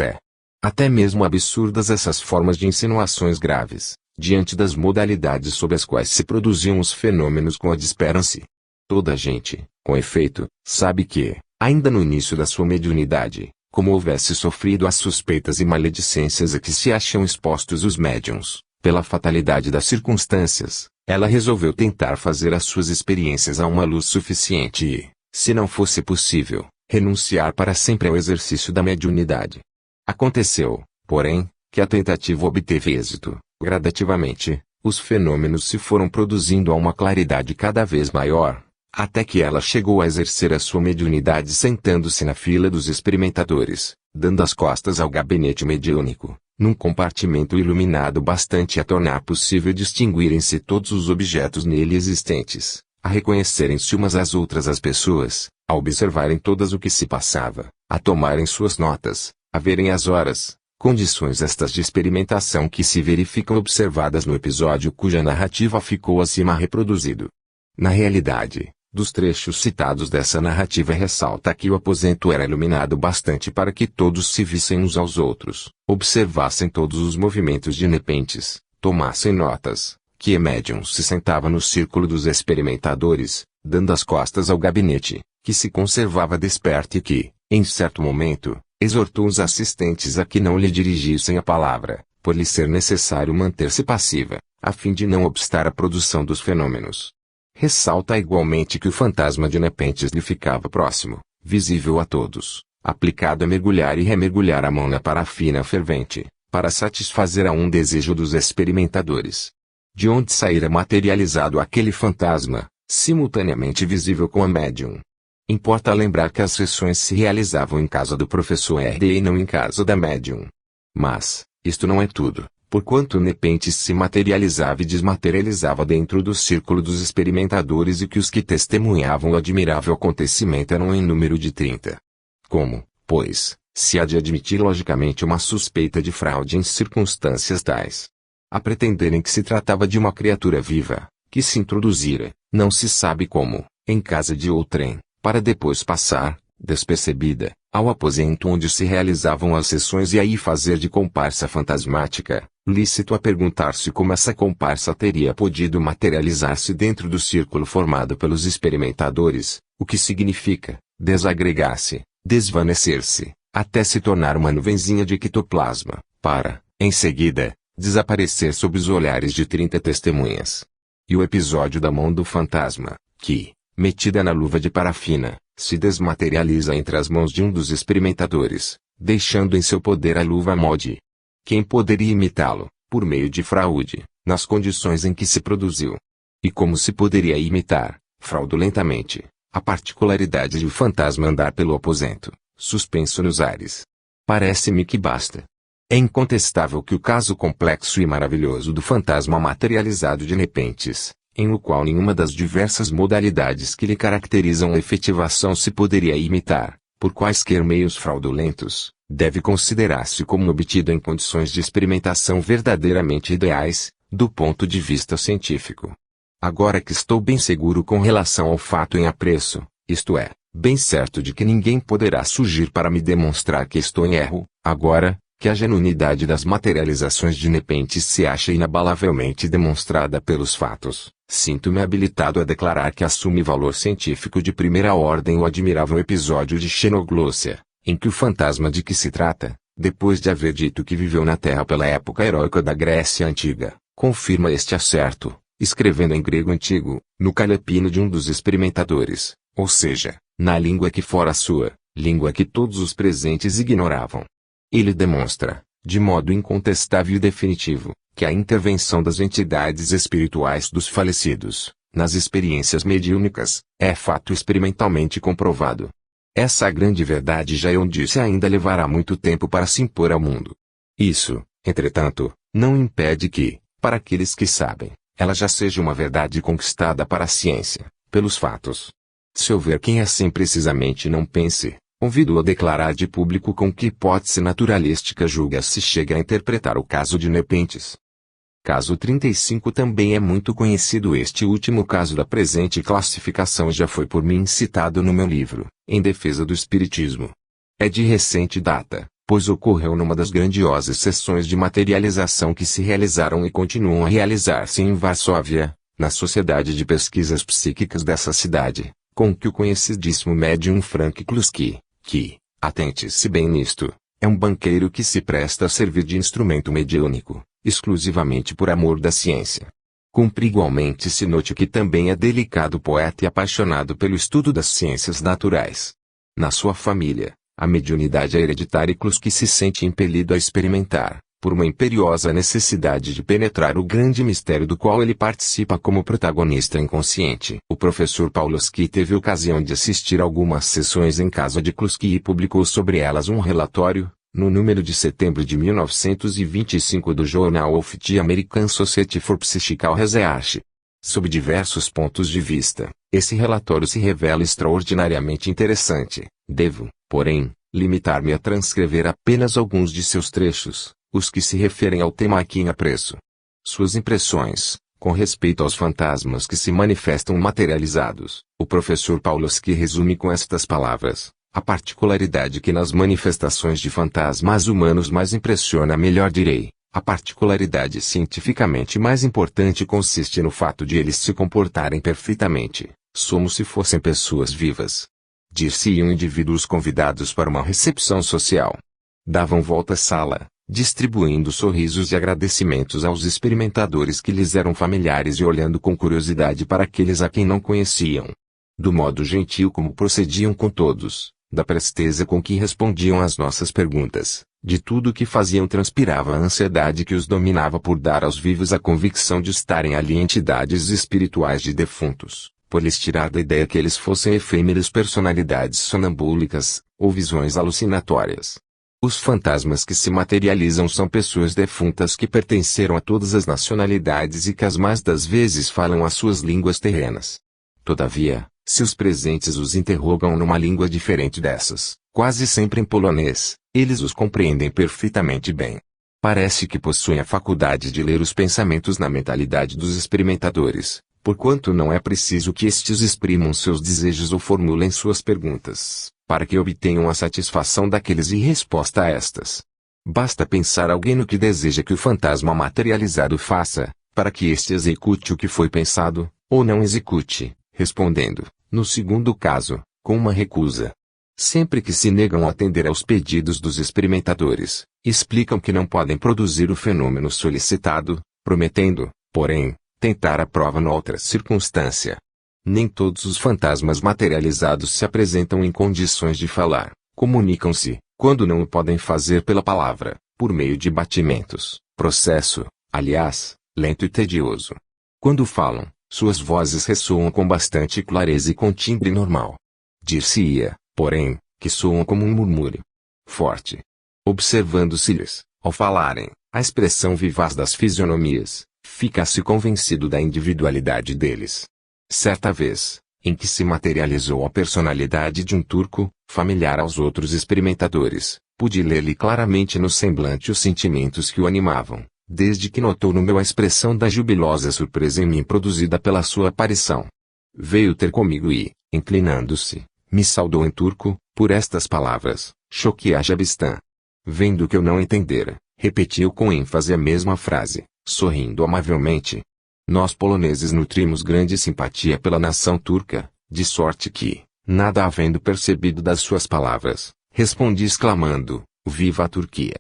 até mesmo absurdas essas formas de insinuações graves, diante das modalidades sob as quais se produziam os fenômenos com a Desperance. Toda a gente, com efeito, sabe que, ainda no início da sua mediunidade, como houvesse sofrido as suspeitas e maledicências a que se acham expostos os médiuns, pela fatalidade das circunstâncias, ela resolveu tentar fazer as suas experiências a uma luz suficiente e, se não fosse possível, renunciar para sempre ao exercício da mediunidade. Aconteceu, porém, que a tentativa obteve êxito. Gradativamente, os fenômenos se foram produzindo a uma claridade cada vez maior, até que ela chegou a exercer a sua mediunidade sentando-se na fila dos experimentadores, dando as costas ao gabinete mediúnico, num compartimento iluminado bastante a tornar possível distinguirem-se todos os objetos nele existentes, a reconhecerem-se umas às outras as pessoas, a observarem todas o que se passava, a tomarem suas notas, a verem as horas, condições estas de experimentação que se verificam observadas no episódio cuja narrativa ficou acima reproduzido. Na realidade, dos trechos citados dessa narrativa ressalta que o aposento era iluminado bastante para que todos se vissem uns aos outros, observassem todos os movimentos de Nepenthes, tomassem notas, que Médium se sentava no círculo dos experimentadores, dando as costas ao gabinete, que se conservava desperto e que, em certo momento, exortou os assistentes a que não lhe dirigissem a palavra, por lhe ser necessário manter-se passiva, a fim de não obstar a produção dos fenômenos. Ressalta igualmente que o fantasma de Nepenthes lhe ficava próximo, visível a todos, aplicado a mergulhar e remergulhar a mão na parafina fervente, para satisfazer a um desejo dos experimentadores. De onde saíra materializado aquele fantasma, simultaneamente visível com a médium. Importa lembrar que as sessões se realizavam em casa do professor R.D. e não em casa da médium. Mas, isto não é tudo, porquanto Nepenthes se materializava e desmaterializava dentro do círculo dos experimentadores e que os que testemunhavam o admirável acontecimento eram em número de 30. Como, pois, se há de admitir logicamente uma suspeita de fraude em circunstâncias tais? A pretenderem que se tratava de uma criatura viva, que se introduzira, não se sabe como, em casa de outrem, para depois passar, despercebida, ao aposento onde se realizavam as sessões e aí fazer de comparsa fantasmática, lícito a perguntar-se como essa comparsa teria podido materializar-se dentro do círculo formado pelos experimentadores, o que significa, desagregar-se, desvanecer-se, até se tornar uma nuvenzinha de ectoplasma, para, em seguida, desaparecer sob os olhares de 30 testemunhas. E o episódio da mão do fantasma, que, metida na luva de parafina, se desmaterializa entre as mãos de um dos experimentadores, deixando em seu poder a luva molde. Quem poderia imitá-lo, por meio de fraude, nas condições em que se produziu? E como se poderia imitar, fraudulentamente, a particularidade de o fantasma andar pelo aposento, suspenso nos ares? Parece-me que basta. É incontestável que o caso complexo e maravilhoso do fantasma materializado de Nepenthes, em o qual nenhuma das diversas modalidades que lhe caracterizam a efetivação se poderia imitar, por quaisquer meios fraudulentos, deve considerar-se como obtido em condições de experimentação verdadeiramente ideais, do ponto de vista científico. Agora que estou bem seguro com relação ao fato em apreço, isto é, bem certo de que ninguém poderá surgir para me demonstrar que estou em erro, agora, que a genuinidade das materializações de Nepenthes se acha inabalavelmente demonstrada pelos fatos, sinto-me habilitado a declarar que assume valor científico de primeira ordem o admirável episódio de Xenoglossia, em que o fantasma de que se trata, depois de haver dito que viveu na Terra pela época heróica da Grécia Antiga, confirma este acerto, escrevendo em grego antigo, no calepino de um dos experimentadores, ou seja, na língua que fora sua, língua que todos os presentes ignoravam. Ele demonstra, de modo incontestável e definitivo, que a intervenção das entidades espirituais dos falecidos, nas experiências mediúnicas, é fato experimentalmente comprovado. Essa grande verdade já eu disse ainda levará muito tempo para se impor ao mundo. Isso, entretanto, não impede que, para aqueles que sabem, ela já seja uma verdade conquistada para a ciência, pelos fatos. Se houver quem assim precisamente não pense, convido-o a declarar de público com que hipótese naturalística julga se chega a interpretar o caso de Nepenthes. Caso 35 também é muito conhecido. Este último caso da presente classificação já foi por mim citado no meu livro, Em Defesa do Espiritismo. É de recente data, pois ocorreu numa das grandiosas sessões de materialização que se realizaram e continuam a realizar-se em Varsóvia, na Sociedade de Pesquisas Psíquicas dessa cidade, com que o conhecidíssimo médium Frank Kluski, que, atente-se bem nisto, é um banqueiro que se presta a servir de instrumento mediúnico, exclusivamente por amor da ciência. Cumpre igualmente se note que também é delicado poeta e apaixonado pelo estudo das ciências naturais. Na sua família, a mediunidade é hereditária e Kluski se sente impelido a experimentar, por uma imperiosa necessidade de penetrar o grande mistério do qual ele participa como protagonista inconsciente. O professor Pawlowski teve ocasião de assistir algumas sessões em casa de Kluski e publicou sobre elas um relatório, no número de setembro de 1925 do Journal of the American Society for Psychical Research. Sob diversos pontos de vista, esse relatório se revela extraordinariamente interessante. Devo, porém, limitar-me a transcrever apenas alguns de seus trechos, os que se referem ao tema aqui em apreço. Suas impressões, com respeito aos fantasmas que se manifestam materializados, o professor Pawlowski resume com estas palavras: a particularidade que nas manifestações de fantasmas humanos mais impressiona, melhor direi, a particularidade cientificamente mais importante consiste no fato de eles se comportarem perfeitamente, como se fossem pessoas vivas. Dir-se-iam indivíduos convidados para uma recepção social. Davam volta à sala, distribuindo sorrisos e agradecimentos aos experimentadores que lhes eram familiares e olhando com curiosidade para aqueles a quem não conheciam. Do modo gentil como procediam com todos, da presteza com que respondiam às nossas perguntas, de tudo o que faziam transpirava a ansiedade que os dominava por dar aos vivos a convicção de estarem ali entidades espirituais de defuntos, por lhes tirar da ideia que eles fossem efêmeras personalidades sonambúlicas, ou visões alucinatórias. Os fantasmas que se materializam são pessoas defuntas que pertenceram a todas as nacionalidades e que as mais das vezes falam as suas línguas terrenas. Todavia, se os presentes os interrogam numa língua diferente dessas, quase sempre em polonês, eles os compreendem perfeitamente bem. Parece que possuem a faculdade de ler os pensamentos na mentalidade dos experimentadores, porquanto não é preciso que estes exprimam seus desejos ou formulem suas perguntas, para que obtenham a satisfação daqueles e resposta a estas. Basta pensar alguém no que deseja que o fantasma materializado faça, para que este execute o que foi pensado, ou não execute, respondendo, no segundo caso, com uma recusa. Sempre que se negam a atender aos pedidos dos experimentadores, explicam que não podem produzir o fenômeno solicitado, prometendo, porém, tentar a prova noutra circunstância. Nem todos os fantasmas materializados se apresentam em condições de falar. Comunicam-se, quando não o podem fazer pela palavra, por meio de batimentos, processo, aliás, lento e tedioso. Quando falam, suas vozes ressoam com bastante clareza e com timbre normal. Dir-se-ia, porém, que soam como um murmúrio forte. Observando-se-lhes, ao falarem, a expressão vivaz das fisionomias, fica-se convencido da individualidade deles. Certa vez, em que se materializou a personalidade de um turco, familiar aos outros experimentadores, pude ler-lhe claramente no semblante os sentimentos que o animavam, desde que notou no meu a expressão da jubilosa surpresa em mim produzida pela sua aparição. Veio ter comigo e, inclinando-se, me saudou em turco, por estas palavras: Choquiajabistã. Vendo que eu não entendera, repetiu com ênfase a mesma frase, sorrindo amavelmente. Nós poloneses nutrimos grande simpatia pela nação turca, de sorte que, nada havendo percebido das suas palavras, respondi exclamando: Viva a Turquia!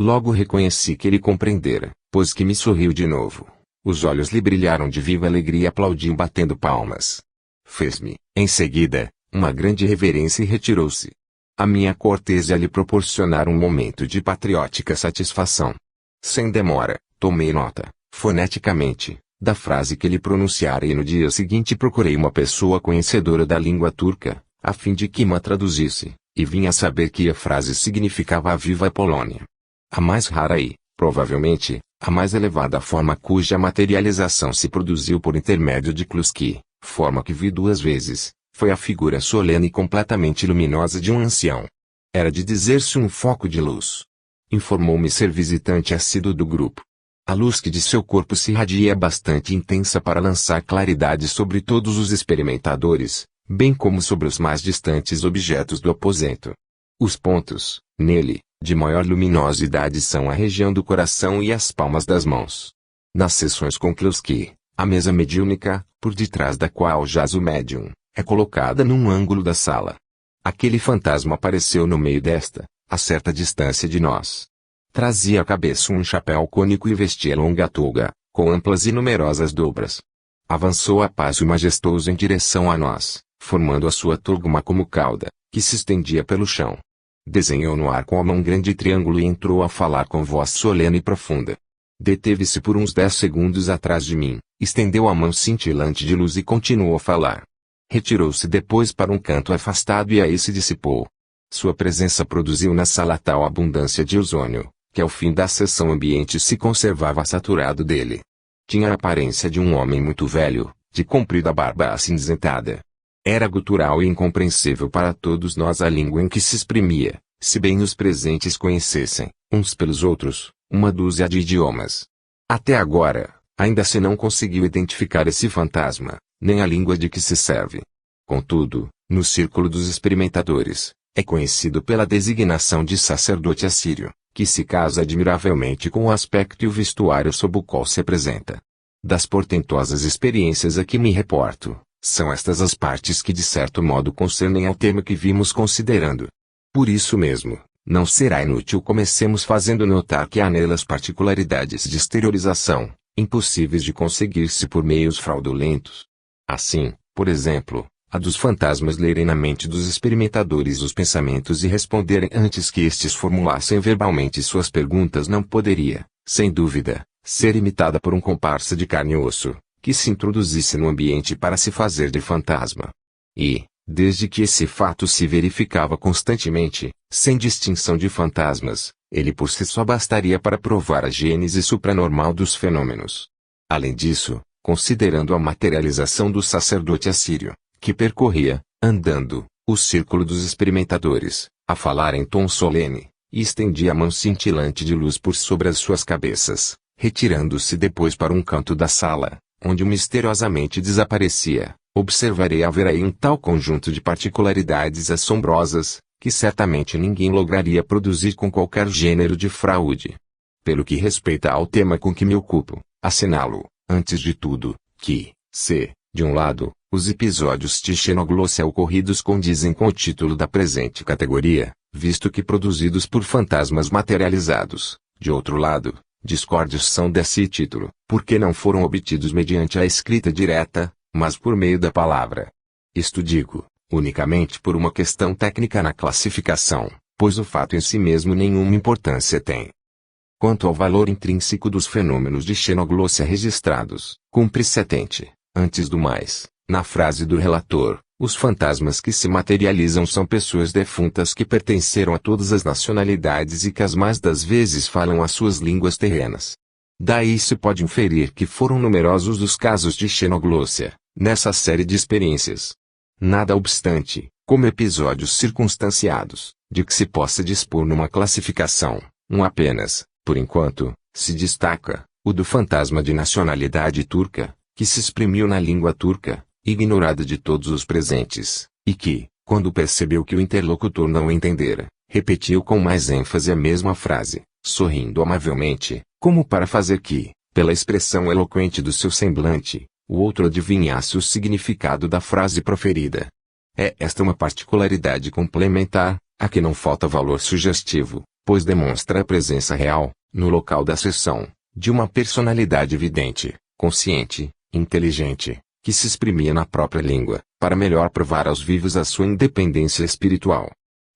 Logo reconheci que ele compreendera, pois que me sorriu de novo, Os olhos lhe brilharam de viva alegria e aplaudiu batendo palmas. Fez-me, em seguida, uma grande reverência e retirou-se. A minha cortesia lhe proporcionara um momento de patriótica satisfação. Sem demora, tomei nota, foneticamente, da frase que ele pronunciara e no dia seguinte procurei uma pessoa conhecedora da língua turca, a fim de que me traduzisse, e vim a saber que a frase significava a Viva Polônia. A mais rara e, provavelmente, a mais elevada forma cuja materialização se produziu por intermédio de Kluski, forma que vi 2 vezes, foi a figura solene e completamente luminosa de um ancião. Era de dizer-se um foco de luz. Informou-me ser visitante assíduo do grupo. A luz que de seu corpo se irradia é bastante intensa para lançar claridade sobre todos os experimentadores, bem como sobre os mais distantes objetos do aposento. Os pontos, nele, de maior luminosidade são a região do coração e as palmas das mãos. Nas sessões com Kluski, a mesa mediúnica, por detrás da qual jaz o médium, é colocada num ângulo da sala. Aquele fantasma apareceu no meio desta, a certa distância de nós. Trazia à cabeça um chapéu cônico e vestia longa touga, com amplas e numerosas dobras. Avançou a passo majestoso em direção a nós, formando a sua turma como cauda, que se estendia pelo chão. Desenhou no ar com a mão um grande triângulo e entrou a falar com voz solene e profunda. Deteve-se por uns 10 segundos atrás de mim, estendeu a mão cintilante de luz e continuou a falar. Retirou-se depois para um canto afastado e aí se dissipou. Sua presença produziu na sala tal abundância de ozônio, que ao fim da sessão o ambiente se conservava saturado dele. Tinha a aparência de um homem muito velho, de comprida barba acinzentada. Era gutural e incompreensível para todos nós a língua em que se exprimia, se bem os presentes conhecessem, uns pelos outros, uma dúzia de idiomas. Até agora, ainda se não conseguiu identificar esse fantasma, nem a língua de que se serve. Contudo, no círculo dos experimentadores, é conhecido pela designação de sacerdote assírio, que se casa admiravelmente com o aspecto e o vestuário sob o qual se apresenta. Das portentosas experiências a que me reporto, são estas as partes que de certo modo concernem ao tema que vimos considerando. Por isso mesmo, não será inútil comecemos fazendo notar que há nelas particularidades de exteriorização, impossíveis de conseguir-se por meios fraudulentos. Assim, por exemplo, a dos fantasmas lerem na mente dos experimentadores os pensamentos e responderem antes que estes formulassem verbalmente suas perguntas não poderia, sem dúvida, ser imitada por um comparsa de carne e osso, que se introduzisse no ambiente para se fazer de fantasma. E, desde que esse fato se verificava constantemente, sem distinção de fantasmas, ele por si só bastaria para provar a gênese supranormal dos fenômenos. Além disso, considerando a materialização do sacerdote assírio, que percorria, andando, o círculo dos experimentadores, a falar em tom solene, e estendia a mão cintilante de luz por sobre as suas cabeças, retirando-se depois para um canto da sala, onde misteriosamente desaparecia, observarei haver aí um tal conjunto de particularidades assombrosas, que certamente ninguém lograria produzir com qualquer gênero de fraude. Pelo que respeita ao tema com que me ocupo, assinalo, antes de tudo, que, se, de um lado, os episódios de xenoglossia ocorridos condizem com o título da presente categoria, visto que produzidos por fantasmas materializados, de outro lado, discórdios são desse título, porque não foram obtidos mediante a escrita direta, mas por meio da palavra. Isto digo, unicamente por uma questão técnica na classificação, pois o fato em si mesmo nenhuma importância tem. Quanto ao valor intrínseco dos fenômenos de xenoglossia registrados, cumpre-se atente, antes do mais, na frase do relator, os fantasmas que se materializam são pessoas defuntas que pertenceram a todas as nacionalidades e que as mais das vezes falam as suas línguas terrenas. Daí se pode inferir que foram numerosos os casos de xenoglossia, nessa série de experiências. Nada obstante, como episódios circunstanciados, de que se possa dispor numa classificação, um apenas, por enquanto, se destaca, o do fantasma de nacionalidade turca, que se exprimiu na língua turca, ignorada de todos os presentes, e que, quando percebeu que o interlocutor não o entendera, repetiu com mais ênfase a mesma frase, sorrindo amavelmente, como para fazer que, pela expressão eloquente do seu semblante, o outro adivinhasse o significado da frase proferida. É esta uma particularidade complementar, a que não falta valor sugestivo, pois demonstra a presença real, no local da sessão, de uma personalidade vidente, consciente, inteligente, que se exprimia na própria língua, para melhor provar aos vivos a sua independência espiritual.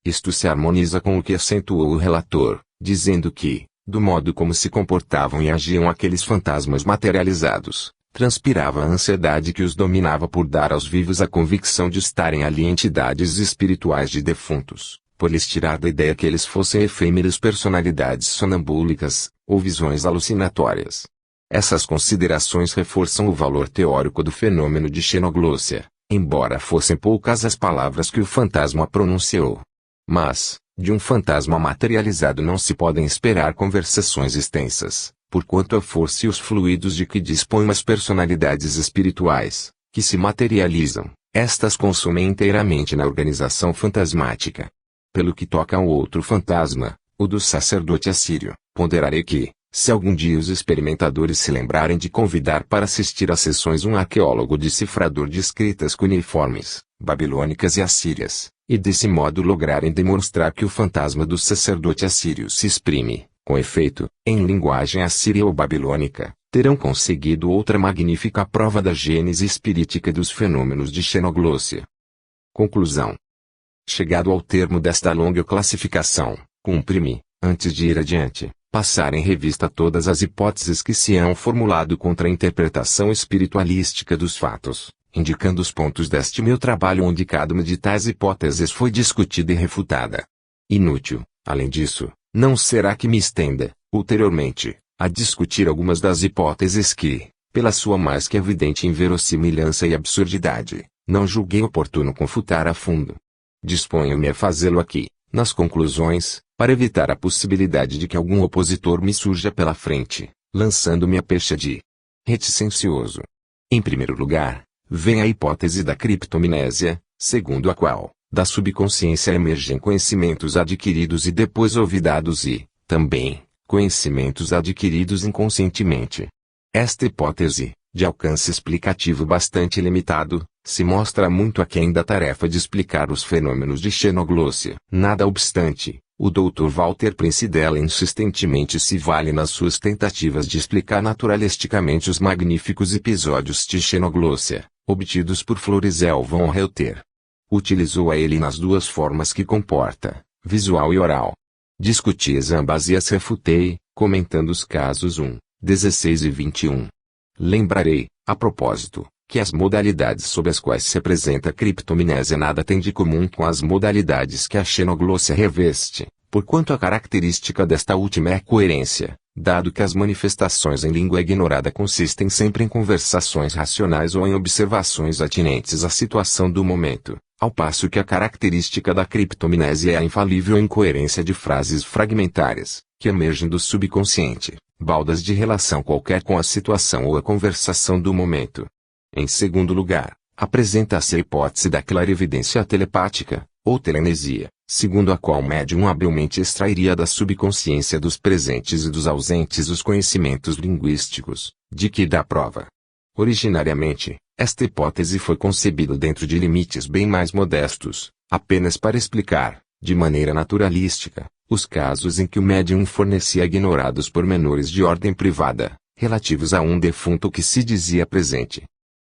Isto se harmoniza com o que acentuou o relator, dizendo que, do modo como se comportavam e agiam aqueles fantasmas materializados, transpirava a ansiedade que os dominava por dar aos vivos a convicção de estarem ali entidades espirituais de defuntos, por lhes tirar da ideia que eles fossem efêmeras personalidades sonambúlicas, ou visões alucinatórias. Essas considerações reforçam o valor teórico do fenômeno de xenoglossia, embora fossem poucas as palavras que o fantasma pronunciou. Mas, de um fantasma materializado não se podem esperar conversações extensas, porquanto a força e os fluidos de que dispõem as personalidades espirituais, que se materializam, estas consumem inteiramente na organização fantasmática. Pelo que toca ao outro fantasma, o do sacerdote assírio, ponderarei que, se algum dia os experimentadores se lembrarem de convidar para assistir às sessões um arqueólogo decifrador de escritas cuneiformes, babilônicas e assírias, e desse modo lograrem demonstrar que o fantasma do sacerdote assírio se exprime, com efeito, em linguagem assíria ou babilônica, terão conseguido outra magnífica prova da gênese espirítica dos fenômenos de xenoglossia. Conclusão. Chegado ao termo desta longa classificação, cumpre-me, antes de ir adiante, passar em revista todas as hipóteses que se hão formulado contra a interpretação espiritualística dos fatos, indicando os pontos deste meu trabalho onde cada uma de tais hipóteses foi discutida e refutada. Inútil, além disso, não será que me estenda, ulteriormente, a discutir algumas das hipóteses que, pela sua mais que evidente inverossimilhança e absurdidade, não julguei oportuno confutar a fundo. Disponho-me a fazê-lo aqui, nas conclusões, para evitar a possibilidade de que algum opositor me surja pela frente, lançando-me a pecha de reticencioso. Em primeiro lugar, vem a hipótese da criptomnésia, segundo a qual, da subconsciência emergem conhecimentos adquiridos e depois olvidados e, também, conhecimentos adquiridos inconscientemente. Esta hipótese, de alcance explicativo bastante limitado, se mostra muito aquém da tarefa de explicar os fenômenos de xenoglossia. Nada obstante, o Dr. Walter Prince dela insistentemente se vale nas suas tentativas de explicar naturalisticamente os magníficos episódios de xenoglossia, obtidos por Florizel von Reuter. Utilizou-a ele nas duas formas que comporta, visual e oral. Discuti-as ambas e as refutei, comentando os casos 1, 16 e 21. Lembrarei, a propósito, que as modalidades sob as quais se apresenta a criptomnésia nada têm de comum com as modalidades que a xenoglossia reveste, porquanto a característica desta última é a coerência, dado que as manifestações em língua ignorada consistem sempre em conversações racionais ou em observações atinentes à situação do momento, ao passo que a característica da criptomnésia é a infalível incoerência de frases fragmentárias, que emergem do subconsciente, baldas de relação qualquer com a situação ou a conversação do momento. Em segundo lugar, apresenta-se a hipótese da clarividência telepática, ou telenesia, segundo a qual o médium habilmente extrairia da subconsciência dos presentes e dos ausentes os conhecimentos linguísticos, de que dá prova. Originariamente, esta hipótese foi concebida dentro de limites bem mais modestos, apenas para explicar, de maneira naturalística, os casos em que o médium fornecia ignorados pormenores de ordem privada, relativos a um defunto que se dizia presente.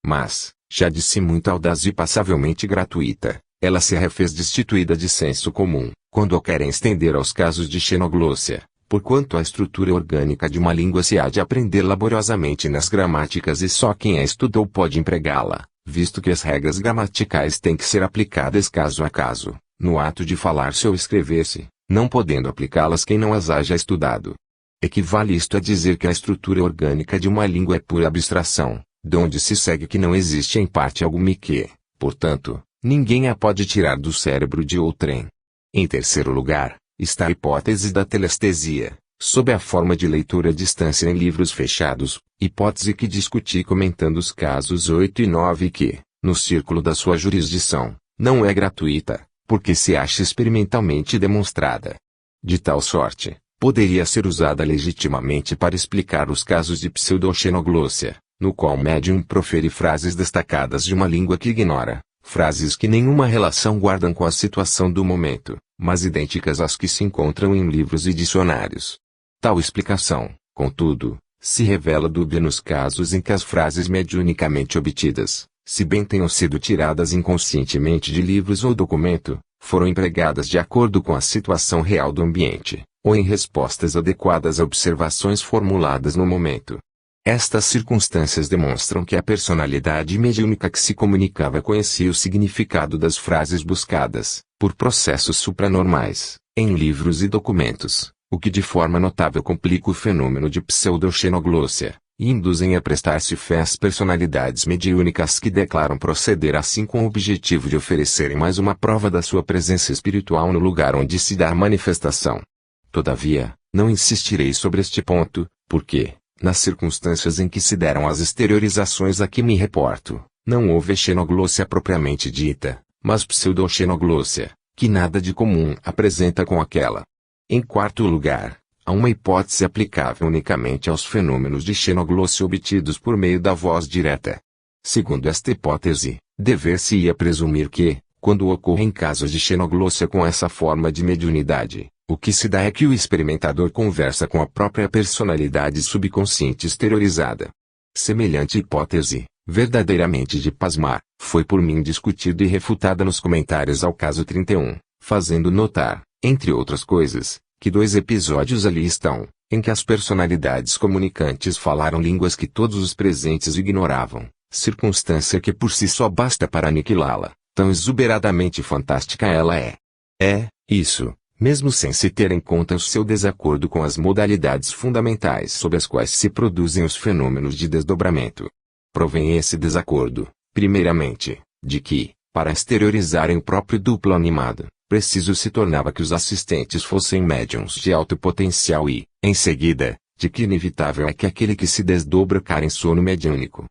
Mas, já de si muito audaz e passavelmente gratuita, ela se refez destituída de senso comum, quando a querem estender aos casos de xenoglossia, porquanto a estrutura orgânica de uma língua se há de aprender laboriosamente nas gramáticas e só quem a estudou pode empregá-la, visto que as regras gramaticais têm que ser aplicadas caso a caso, no ato de falar-se ou escrever-se, não podendo aplicá-las quem não as haja estudado. Equivale isto a dizer que a estrutura orgânica de uma língua é pura abstração, donde se segue que não existe em parte alguma e que, portanto, ninguém a pode tirar do cérebro de outrem. Em terceiro lugar, está a hipótese da telestesia, sob a forma de leitura à distância em livros fechados, hipótese que discuti comentando os casos 8 e 9 que, no círculo da sua jurisdição, não é gratuita, porque se acha experimentalmente demonstrada. De tal sorte, poderia ser usada legitimamente para explicar os casos de pseudoxenoglossia, no qual o médium profere frases destacadas de uma língua que ignora, frases que nenhuma relação guardam com a situação do momento, mas idênticas às que se encontram em livros e dicionários. Tal explicação, contudo, Se revela dúbia nos casos em que as frases mediunicamente obtidas, se bem tenham sido tiradas inconscientemente de livros ou documento, foram empregadas de acordo com a situação real do ambiente, ou em respostas adequadas a observações formuladas no momento. Estas circunstâncias demonstram que a personalidade mediúnica que se comunicava conhecia o significado das frases buscadas, por processos supranormais, em livros e documentos, o que de forma notável complica o fenômeno de pseudoxenoglossia, e induzem a prestar-se fé às personalidades mediúnicas que declaram proceder assim com o objetivo de oferecerem mais uma prova da sua presença espiritual no lugar onde se dá a manifestação. Todavia, não insistirei sobre este ponto, porque, nas circunstâncias em que se deram as exteriorizações a que me reporto, não houve xenoglossia propriamente dita, mas pseudoxenoglossia, que nada de comum apresenta com aquela. Em quarto lugar, há uma hipótese aplicável unicamente aos fenômenos de xenoglossia obtidos por meio da voz direta. Segundo esta hipótese, dever-se-ia presumir que, quando ocorrem casos de xenoglossia com essa forma de mediunidade, o que se dá é que o experimentador conversa com a própria personalidade subconsciente exteriorizada. Semelhante hipótese, verdadeiramente de pasmar, foi por mim discutida e refutada nos comentários ao caso 31, fazendo notar, entre outras coisas, que 2 episódios ali estão, em que as personalidades comunicantes falaram línguas que todos os presentes ignoravam, circunstância que por si só basta para aniquilá-la, tão exuberadamente fantástica ela é. É, isso, mesmo sem se ter em conta o seu desacordo com as modalidades fundamentais sob as quais se produzem os fenômenos de desdobramento. Provém esse desacordo, primeiramente, de que, para exteriorizarem o próprio duplo animado, preciso se tornava que os assistentes fossem médiuns de alto potencial e, em seguida, de que inevitável é que aquele que se desdobra caia em sono mediúnico.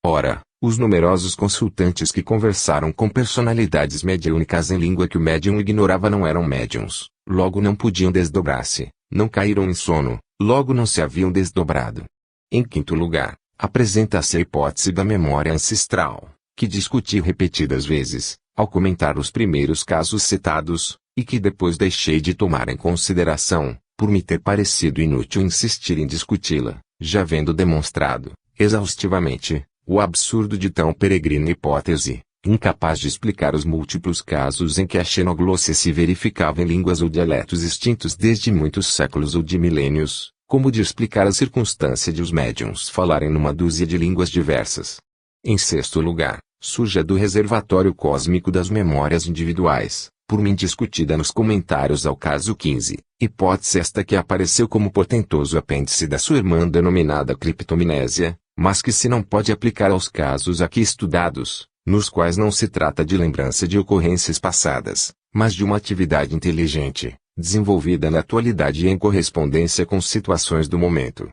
Ora, os numerosos consultantes que conversaram com personalidades mediúnicas em língua que o médium ignorava não eram médiuns, logo não podiam desdobrar-se, não caíram em sono, logo não se haviam desdobrado. Em quinto lugar, apresenta-se a hipótese da memória ancestral, que discuti repetidas vezes, ao comentar os primeiros casos citados, e que depois deixei de tomar em consideração, por me ter parecido inútil insistir em discuti-la, já vendo demonstrado, exaustivamente, o absurdo de tão peregrina hipótese, incapaz de explicar os múltiplos casos em que a xenoglossia se verificava em línguas ou dialetos extintos desde muitos séculos ou de milênios, como de explicar a circunstância de os médiuns falarem numa dúzia de línguas diversas. Em sexto lugar, surge a do reservatório cósmico das memórias individuais, por mim discutida nos comentários ao caso 15, hipótese esta que apareceu como portentoso apêndice da sua irmã denominada criptomnésia, mas que se não pode aplicar aos casos aqui estudados, nos quais não se trata de lembrança de ocorrências passadas, mas de uma atividade inteligente, desenvolvida na atualidade e em correspondência com situações do momento.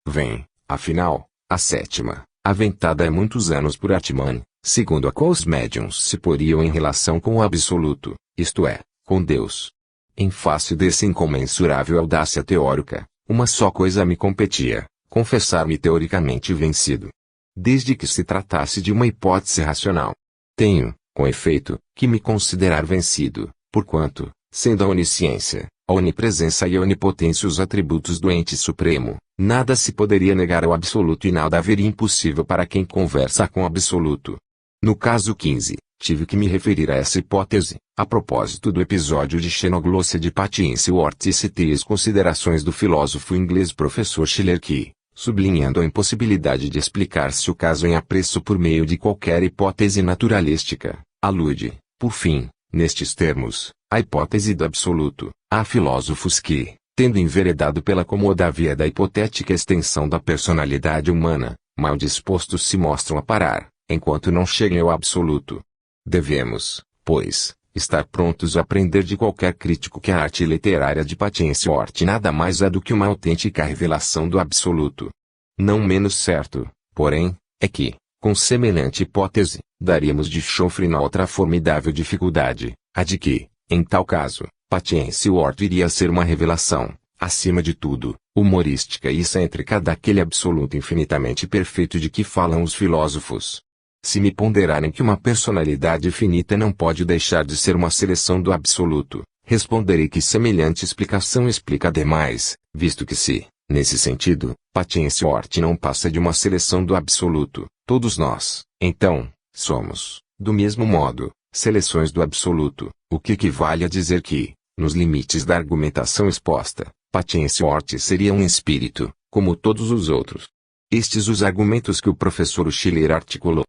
Vem, afinal, a sétima, aventada há muitos anos por Atman, segundo a qual os médiuns se poriam em relação com o absoluto, isto é, com Deus. Em face desse incomensurável audácia teórica, uma só coisa me competia: confessar-me teoricamente vencido. Desde que se tratasse de uma hipótese racional, tenho, com efeito, que me considerar vencido, porquanto, sendo a onisciência, a onipresença e a onipotência os atributos do ente supremo, nada se poderia negar ao absoluto e nada haveria impossível para quem conversa com o absoluto. No caso 15, tive que me referir a essa hipótese, a propósito do episódio de xenoglossia de Patience Wort e citei as considerações do filósofo inglês professor Schiller que, sublinhando a impossibilidade de explicar-se o caso em apreço por meio de qualquer hipótese naturalística, alude, por fim, nestes termos, à hipótese do absoluto. Há filósofos que, tendo enveredado pela cômoda via da hipotética extensão da personalidade humana, mal dispostos se mostram a parar, enquanto não cheguem ao absoluto. Devemos, pois, estar prontos a aprender de qualquer crítico que a arte literária de Patience Wort nada mais é do que uma autêntica revelação do absoluto. Não menos certo, porém, é que, com semelhante hipótese, daríamos de chofre na outra formidável dificuldade, a de que, em tal caso, Patience Wort iria ser uma revelação, acima de tudo, humorística e excêntrica daquele absoluto infinitamente perfeito de que falam os filósofos. Se me ponderarem que uma personalidade finita não pode deixar de ser uma seleção do absoluto, responderei que semelhante explicação explica demais, visto que se, Nesse sentido, patience Hort não passa de uma seleção do absoluto. Todos nós, então, somos, do mesmo modo, seleções do absoluto, o que equivale a dizer que, nos limites da argumentação exposta, patience Hort seria um espírito, como todos os outros. Estes os argumentos que o professor Schiller articulou.